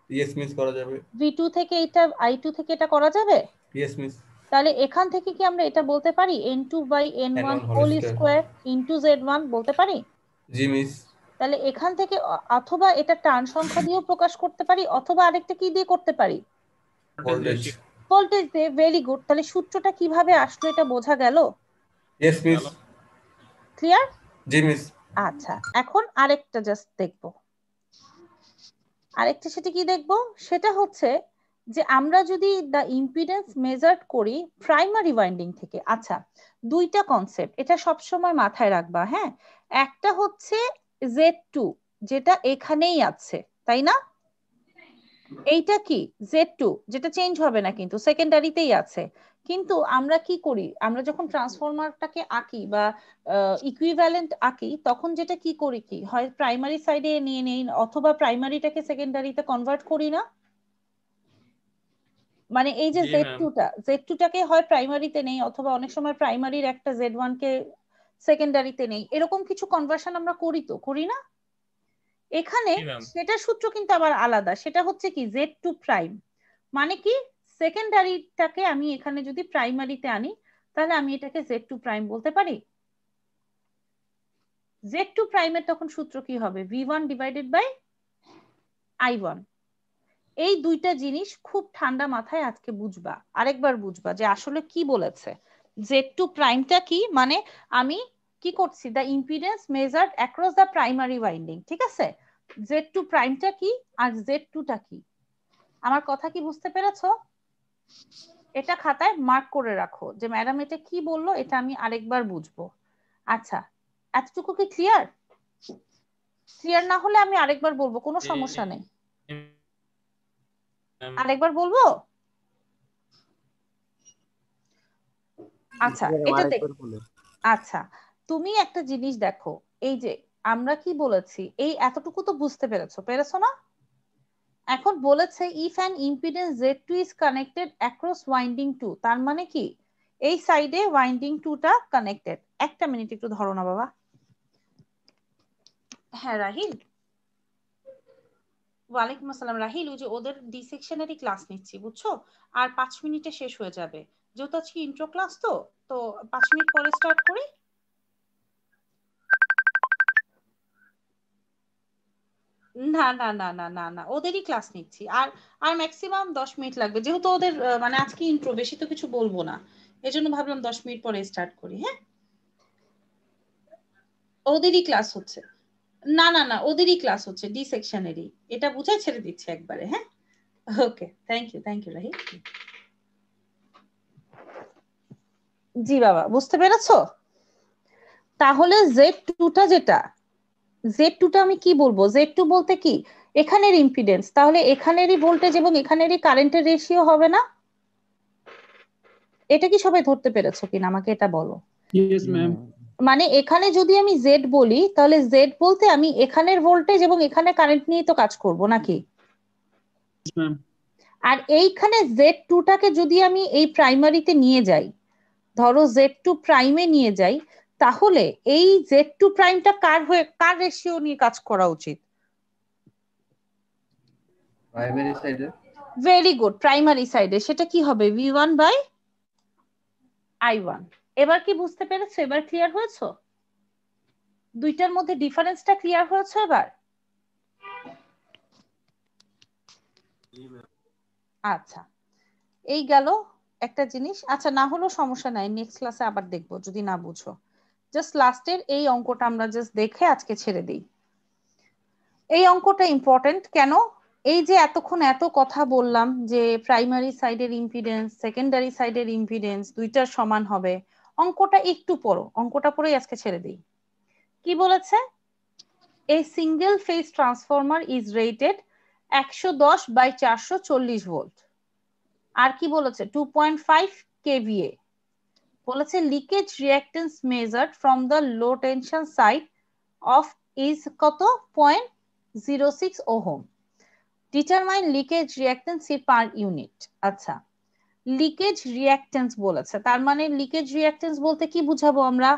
ইয়েস মিস, করা যাবে। v2 থেকে এটা i2 থেকে এটা করা যাবে? Yes miss. তাহলে এখান থেকে কি আমরা এটা বলতে পারি n2/n1 whole square into z1 বলতে পারি? জি মিস। তাহলে এখান থেকে অথবা এটা টার্ন সংখ্যা দিয়েও প্রকাশ করতে পারি, অথবা আরেকটা কি দিয়ে করতে পারি? ভোল্টেজ। ভোল্টেজ দিয়ে। Very good. তাহলে সূত্রটা কিভাবে আসলো এটা বোঝা গেল? Yes miss. ক্লিয়ার? জি মিস। আচ্ছা, এখন আরেকটা জাস্ট দেখব। আরেকটা সেটা কি দেখব? সেটা হচ্ছে যে আমরা যদি দা ইম্পিডেন্স মেজার করি প্রাইমারি ওয়াইন্ডিং থেকে। আচ্ছা, দুইটা কনসেপ্ট এটা সব সময় মাথায় রাখবা, হ্যাঁ? একটা হচ্ছে Z2 যেটা এখানেই আছে, তাই না? এইটা কি Z2 যেটা চেঞ্জ হবে না, কিন্তু সেকেন্ডারিতেই আছে। কিন্তু আমরা কি করি, আমরা যখন ট্রান্সফরমারটাকে আঁকি বা ইকুইভ্যালেন্ট আঁকি, তখন যেটা কি করি, কি হয় প্রাইমারি সাইডে নিয়ে নেই অথবা প্রাইমারিটাকে সেকেন্ডারিতে কনভার্ট করি না। মানে এই যে Z2টাকে হয় প্রাইমারিতে নেই অথবা অনেক সময় প্রাইমারির একটা Z1 কে সেকেন্ডারিতে নেই, এরকম কিছু কনভার্সন আমরা করি, তো করি না? এখানে সেটা সূত্র কিন্তু আবার আলাদা, সেটা হচ্ছে কি Z2 প্রাইম, মানে কি সেকেন্ডারিটাকে আমি এখানে যদি প্রাইমারিতে আনি তাহলে আমি এটাকে Z2 প্রাইম বলতে পারি। Z2 প্রাইমের তখন সূত্র কি হবে, V1 ডিভাইডেড বাই I1। এই দুইটা জিনিস খুব ঠান্ডা মাথায় আজকে বুঝবা, আরেকবার বুঝবা যে আসলে কি বলেছে। Z2 প্রাইমটা কি, মানে আমি কি করছি, the impedance measured across the primary winding, ঠিক আছে? Z2 প্রাইমটা কি আর Z2টা কি, আমার কথা কি বুঝতে পেরেছো? এটা খাতায় মার্ক করে রাখো যে ম্যাডাম এটা কি বললো, এটা আমি আরেকবার বুঝবো। আচ্ছা, এতটুকু কি ক্লিয়ার? ক্লিয়ার না হলে আমি আরেকবার বলবো, কোনো সমস্যা নেই। আরেকবার বলবো? আচ্ছা, এটা আচ্ছা, তুমি একটা জিনিস দেখো, এই যে আমরা কি বলেছি, এই এতটুকু তো বুঝতে পেরেছো না? এখন বলেছে if an impedance Z2 is connected across winding 2, তার মানে কি এই সাইডে ওয়াইন্ডিং 2টা কানেক্টেড। একটা মিনিট একটু ধরো না বাবা। হ্যাঁ রাহিল, ওয়ালাইকুম আসসালাম। রাহিল, ওই যে ওদের ডি সেকশনেরই ক্লাস নিচ্ছি বুঝছো, আর 5 মিনিটে শেষ হয়ে যাবে, যেহেতু আজকে ইন্ট্রো ক্লাস, তো 5 মিনিট পরে স্টার্ট করি। না না না না না না, ওদেরই ক্লাস নিচ্ছি, আর আর ম্যাক্সিমাম 10 মিনিট লাগবে, যেহেতু ওদের মানে আজকে ইন্ট্রো, বেশি তো কিছু বলবো না, এজন্য ভাবলাম 10 মিনিট পরে স্টার্ট করি। হ্যাঁ, ওদেরই ক্লাস হচ্ছে। না না না, ওদেরই ক্লাস হচ্ছে, ডি সেকশনেরই, এটা বুঝাই ছেড়ে দিচ্ছি একবারে। হ্যাঁ, ওকে, থ্যাংক ইউ রাহিল। জি বাবা, বুঝতে পেরেছো? তাহলে Z2টা যেটা, Z2টা আমি কি বলবো, Z2 বলতে কি এখানের ইম্পিডেন্স, তাহলে এখানেরই ভোল্টেজ এবং এখানেরই কারেন্টের রেশিও হবে না? এটা কি সবাই ধরতে পেরেছো কিনা আমাকে এটা বলো। Yes ma'am. মানে এখানে যদি আমি Z বলি, তাহলে Z বলতে আমি এখানের ভোল্টেজ এবং এখানে কারেন্ট নিয়ে তো কাজ করব নাকি? আর এইখানে Z2টাকে যদি আমি এই প্রাইমারিতে নিয়ে যাই, ধরো Z2 প্রাইমে নিয়ে যাই, তাহলে এই Z2 প্রাইমটা কার রেশিও নিয়ে কাজ করা উচিত? প্রাইমারি সাইডে। ভেরি গুড, প্রাইমারি সাইডে। সেটা কি হবে, V1 বাই I1। এবার কি বুঝতে পেরেছো? এবার ক্লিয়ার হয়েছে? দুইটার মধ্যে ডিফারেন্সটা ক্লিয়ার হয়েছে এবার? আচ্ছা, এই গেল একটা জিনিস। আচ্ছা, না হলেও সমস্যা নাই, নেক্সট ক্লাসে আবার দেখবো যদি না বুঝো। জাস্ট লাস্টের এই অঙ্কটা আমরা জাস্ট দেখে আজকে ছেড়ে দিই। এই অঙ্কটা ইম্পর্টেন্ট কেন, এই যে এতক্ষণ এত কথা বললাম যে প্রাইমারি সাইডের ইম্পিডেন্স সেকেন্ডারি সাইডের ইম্পিডেন্স দুইটার সমান হবে, অঙ্কটা একটু পড়ো, অঙ্কটা পড়েই আজকে ছেড়ে দিই। কি বলেছে, এই single phase transformer is rated 110/440 volt. আর কি বলেছে, 2.5 kVA বলেছে। Leakage reactance measured from the low tension side of is কত, 0.06 ohm. Determine leakage reactance per unit. আচ্ছা, লিকেজ রিঅ্যাক্টেন্স বলেছে, তার মানে লিকেজ রিঅ্যাক্টেন্স বলতে কি বুঝাবো আমরা,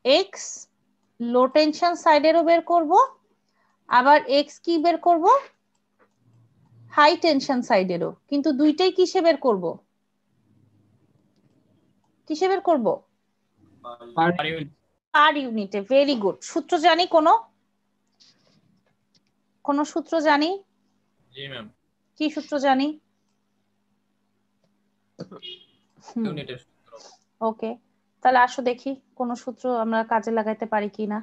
এক্স লো টেনশন সাইডেরও বের করব, আবার এক্স কি বের করব, হাই টেনশন সাইডেরও। কিন্তু দুইটাই কিসে বের করব, কিসে বের করব, পার ইউনিটে। Very good. সূত্র জানি, কোন সূত্র জানি? জি ম্যাম। কি সূত্র জানি? ওকে, তাহলে আসো দেখি কোন সূত্র আমরা কাজে লাগাইতে পারি কিনা।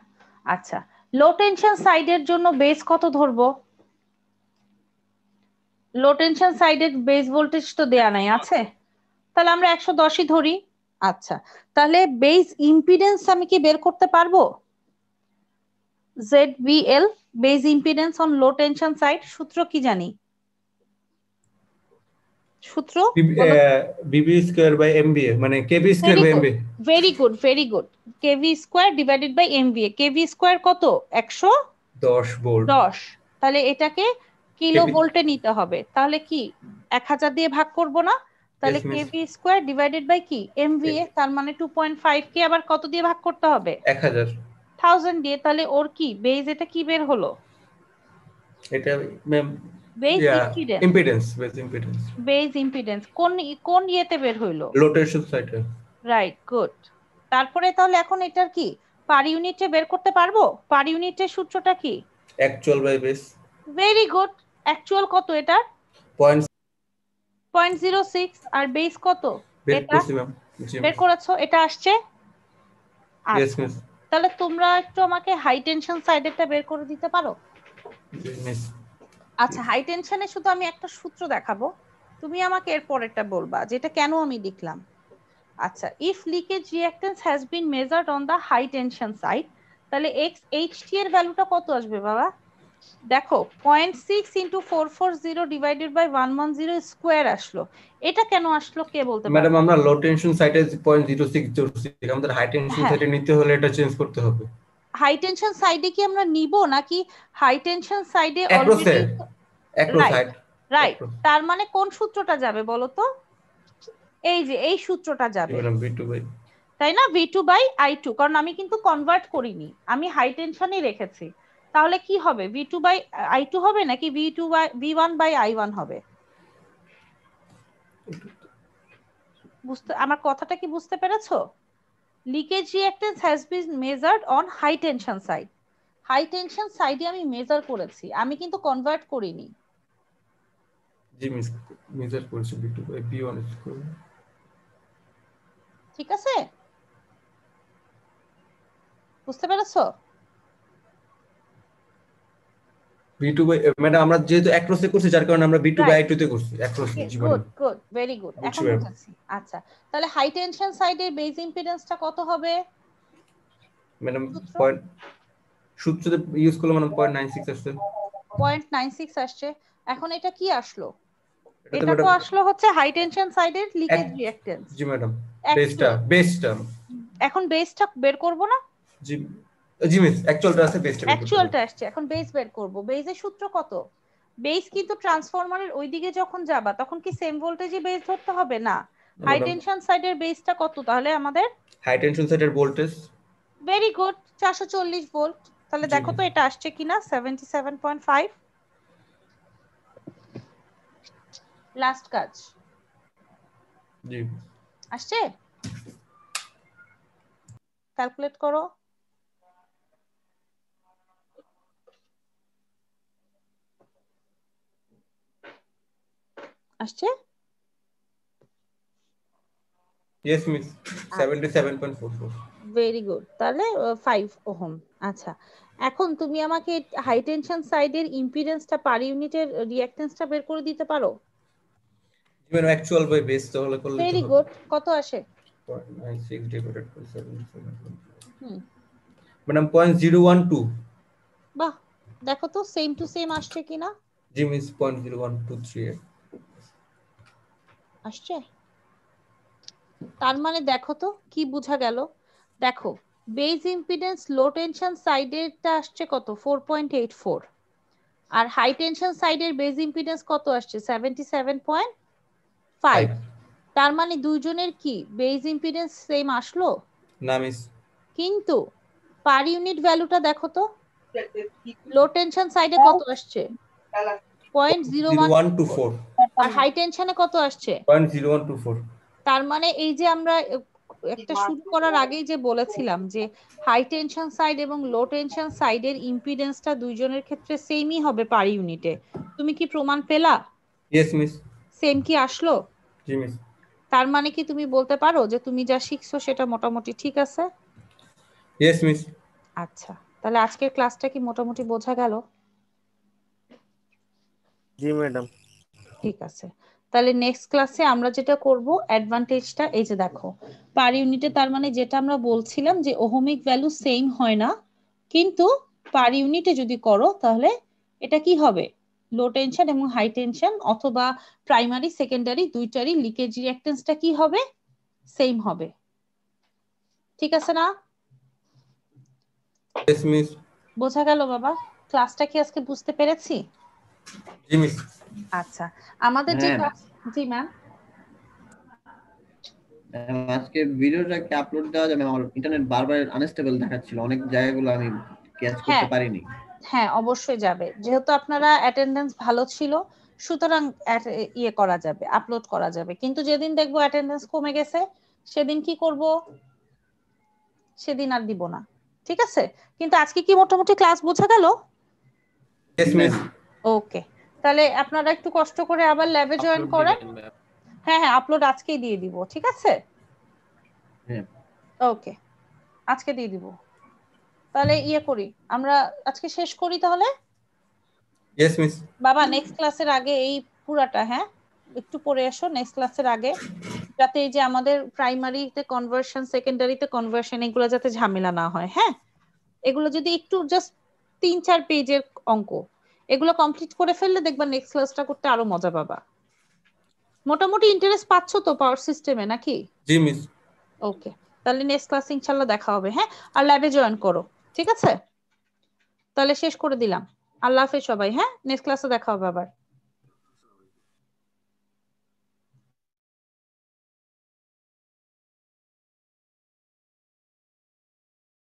আচ্ছা, লো টেনশন সাইডের জন্য বেস কত ধরবো? লো টেনশন সাইডের বেস ভোল্টেজ তো দেয়া নাই, আছে? তাহলে আমরা 110ই ধরি। আচ্ছা, তাহলে বেস ইম্পিডেন্স আমি কি বের করতে পারবো? ZBL base impedance on low tension side, সূত্র কি জানি? সূত্র BB স্কয়ার বাই MVA, মানে KB square by MVA। Very good, very good. KV square divided by MVA। KV square কত? 110 ভোল্ট। 10, তাহলে এটাকে কিলো ভোল্টে নিতে হবে। তাহলে কি 1000 দিয়ে ভাগ করব না? তাহলে KV স্কয়ার ডিভাইডেড বাই কি MVA, তার মানে 2.5 কে আবার কত দিয়ে ভাগ করতে হবে? 1000 দিয়ে। তাহলে ওর কি বেজ, এটা কি বের হলো? এটা ma'am base impedance, base impedance কোন ইয়েতে বের হইলো? লো টেনশন সাইডে। Right, good. তারপরে তাহলে এখন এটার কি পার ইউনিটে বের করতে পারবো? পার ইউনিটের সূত্রটা কি? Actual by base. Very good. Actual কত এটা? 0.06 আর বেস কত? এটা বের করেছো, এটা আসছে। আচ্ছা, তাহলে তোমরা একটু আমাকে হাই টেনশন সাইডেরটা বের করে দিতে পারো? আচ্ছা, হাই টেনশনে শুধু আমি একটা সূত্র দেখাবো, তুমি আমাকে এর পরেরটা বলবা যেটা কেন আমি লিখলাম। আচ্ছা, if leakage reactance has been measured on the high tension side, তাহলে HT এর ভ্যালুটা কত আসবে বাবা? দেখো 0.6 into 440 divided by 110 স্কয়ার আসলো। এটা কেন আসলো কে বলতে পারবে? ম্যাডাম আমরা লো টেনশন সাইডে 0.06 ধরছি, আমাদের হাই টেনশন সাইডে নিতে হলে এটা চেঞ্জ করতে হবে। হাই টেনশন সাইডে কি আমরা নিব নাকি হাই টেনশন সাইডে অলরেডি? রাইট, তার মানে কোন সূত্রটা যাবে বলো তো? এই যে এই সূত্রটা যাবে, তাই না? V2/I2, কারণ আমি কিন্তু কনভার্ট করিনি, আমি হাই টেনশনই রেখেছি। তাহলে কি হবে? V2/I2 হবে নাকি V1/I1 হবে? আমার কথাটা কি বুঝতে পেরেছো? Leakage reactance has been measured on high tension side. High tension সাইডে আমি মেজার করেছি, আমি কিন্তু কনভার্ট করিনি। জি মিস, মেজার করেছি V2/V1 স্কয়ার। ঠিক আছে, বুঝতে পেরেছো? V2/, ম্যাডাম আমরা যেহেতু অ্যাক্রসে করছি যার কারণে আমরা V2/I2 তে করছি অ্যাক্রসে। গুড গুড, ভেরি গুড, এখন বুঝেছি। আচ্ছা, তাহলে হাই টেনশন সাইডের বেজ ইম্পিডেন্সটা কত হবে ম্যাডাম? পয়েন্ট সূত্রতে ইউজ করলে মানে 0.96 আসছে। 0.96 আসছে। এখন এটা কি আসলো? এটা তো আসলো হচ্ছে হাই টেনশন সাইডের লিকেজ রিঅ্যাকট্যান্স। জি ম্যাডাম, বেসটা এখন বেসটা বের করব না? জি জি মিস, অ্যাকচুয়ালটা আছে, অ্যাকচুয়ালটা আসছে, এখন বেস বের করব। বেসের সূত্র কত? বেস কিন্তু ট্রান্সফরমারের ওইদিকে যখন যাবা তখন কি সেম ভোল্টেজে বেস ধরতে হবে না? হাই টেনশন সাইডের বেসটা কত তাহলে আমাদের? হাই টেনশন সাইডের ভোল্টেজ ভেরি গুড, 440 ভোল্ট। তাহলে দেখো তো এটা আসছে কিনা? 77.5। লাস্ট কাজ জি আসছে, ক্যালকুলেট করো। আসছে? Yes miss, 77.44। ভেরি গুড, তাহলে 5 ওহম। আচ্ছা, এখন তুমি আমাকে হাই টেনশন সাইডের ইম্পিডেন্সটা পার ইউনিটের রিঅ্যাকট্যান্সটা বের করে দিতে পারো? মানে অ্যাকচুয়াল বাই বেস তাহলে করলে ভেরি গুড, কত আসে? 0.96 ডিভাইডেড বাই 77.4। ম্যাডাম 0.012। বাহ, দেখো তো সেম টু সেম আসছে কিনা? জি মিস, 0.0123 আসছে। তার মানে দেখো তো কি বোঝা গেল? দেখো বেজ ইম্পিডেন্স লো টেনশন সাইডেরটা আসছে কত? 4.84, আর হাই টেনশন সাইডের বেজ ইম্পিডেন্স কত আসছে? 77.5। তার মানে দুইজনের কি বেজ ইম্পিডেন্স সেম আসলো? না মিস, কিন্তু পার ইউনিট ভ্যালুটা দেখো তো, লো টেনশন সাইডে কত আসছে? 0.0124, আর হাই টেনশনে কত আসছে? 0.0124। তার মানে এই যে আমরা একটা শুরু করার আগেই যে বলেছিলাম যে হাই টেনশন সাইড এবং লো টেনশন সাইডের ইম্পিডেন্সটা দুইজনের ক্ষেত্রে সেমই হবে পার ইউনিটে। তুমি কি প্রমাণ পেলা? Yes miss. সেম কি আসলো? জি মিস। তার মানে কি তুমি বলতে পারো যে তুমি যা শিখছো সেটা মোটামুটি ঠিক আছে? Yes miss. আচ্ছা, তাহলে আজকের ক্লাসটা কি মোটামুটি বোঝা গেল? জি ম্যাডাম। ঠিক আছে, তাহলে নেক্সট ক্লাসে আমরা যেটা করব অ্যাডভান্টেজটা এই যে দেখো পার ইউনিটে, তার মানে যেটা আমরা বলছিলাম যে ওহমিক ভ্যালু সেম হয় না কিন্তু পার ইউনিটে যদি করো তাহলে এটা কি হবে, লো টেনশন এবং হাই টেনশন অথবা প্রাইমারি সেকেন্ডারি দুইটারই লিকেজ রিঅ্যাকটেন্সটা কি হবে, সেম হবে। ঠিক আছে না? Yes, miss. বোঝা গেল বাবা? ক্লাসটা কি আজকে বুঝতে পেরেছি? জি মিস। আচ্ছা, আমাদের যে ক্লাস, জি ম্যাম, আজকে ভিডিওটা কি আপলোড দেওয়া যাবে? আমার ইন্টারনেট বারবার আনস্টেবল দেখাচ্ছিল, অনেক জায়গাগুলো আমি ক্যাচ করতে পারিনি। হ্যাঁ অবশ্যই যাবে, যেহেতু আপনারা অ্যাটেন্ডেন্স ভালো ছিল সুতরাং ইয়ে করা যাবে, আপলোড করা যাবে। কিন্তু যেদিন দেখবো অ্যাটেন্ডেন্স কমে গেছে সেদিন কি করব, সেদিন আর দিব না। ঠিক আছে? কিন্তু আজকে কি মোটামুটি ক্লাস বোঝা গেল? Yes, miss. ওকে, তাহলে আপনারা একটু কষ্ট করে আবার ল্যাবে জয়েন করেন। হ্যাঁ হ্যাঁ, আপলোড আজকেই দিয়ে দিব। ঠিক আছে? ওকে, আজকে দিয়ে দিব। তাহলে ইয়ে করি, আমরা আজকে শেষ করি তাহলে। Yes, miss. বাবা নেক্সট ক্লাসের আগে এই পুরাটা, হ্যাঁ একটু পড়ে এসো নেক্সট ক্লাসের আগে, যাতে এই যে আমাদের প্রাইমারিতে কনভার্সন, সেকেন্ডারিতে কনভার্সন, এগুলো যাতে ঝামেলা না হয়। হ্যাঁ, এগুলো যদি একটু জাস্ট 3-4 পেজের অঙ্ক, এগুলো কমপ্লিট করে ফেললে দেখবা নেক্সট ক্লাসটা করতে আরো মজা পাবা। মোটামুটি ইন্টারেস্ট পাচ্ছ তো পাওয়ার সিস্টেমে নাকি? জি মিস। ওকে, তাহলে নেক্সট ক্লাসে ইনশাআল্লাহ দেখা হবে। হ্যাঁ, আর ল্যাবে জয়েন করো। ঠিক আছে? তাহলে শেষ করে দিলাম। আল্লাহ হাফেজ সবাই। হ্যাঁ, নেক্সট ক্লাসে দেখা হবে আবার।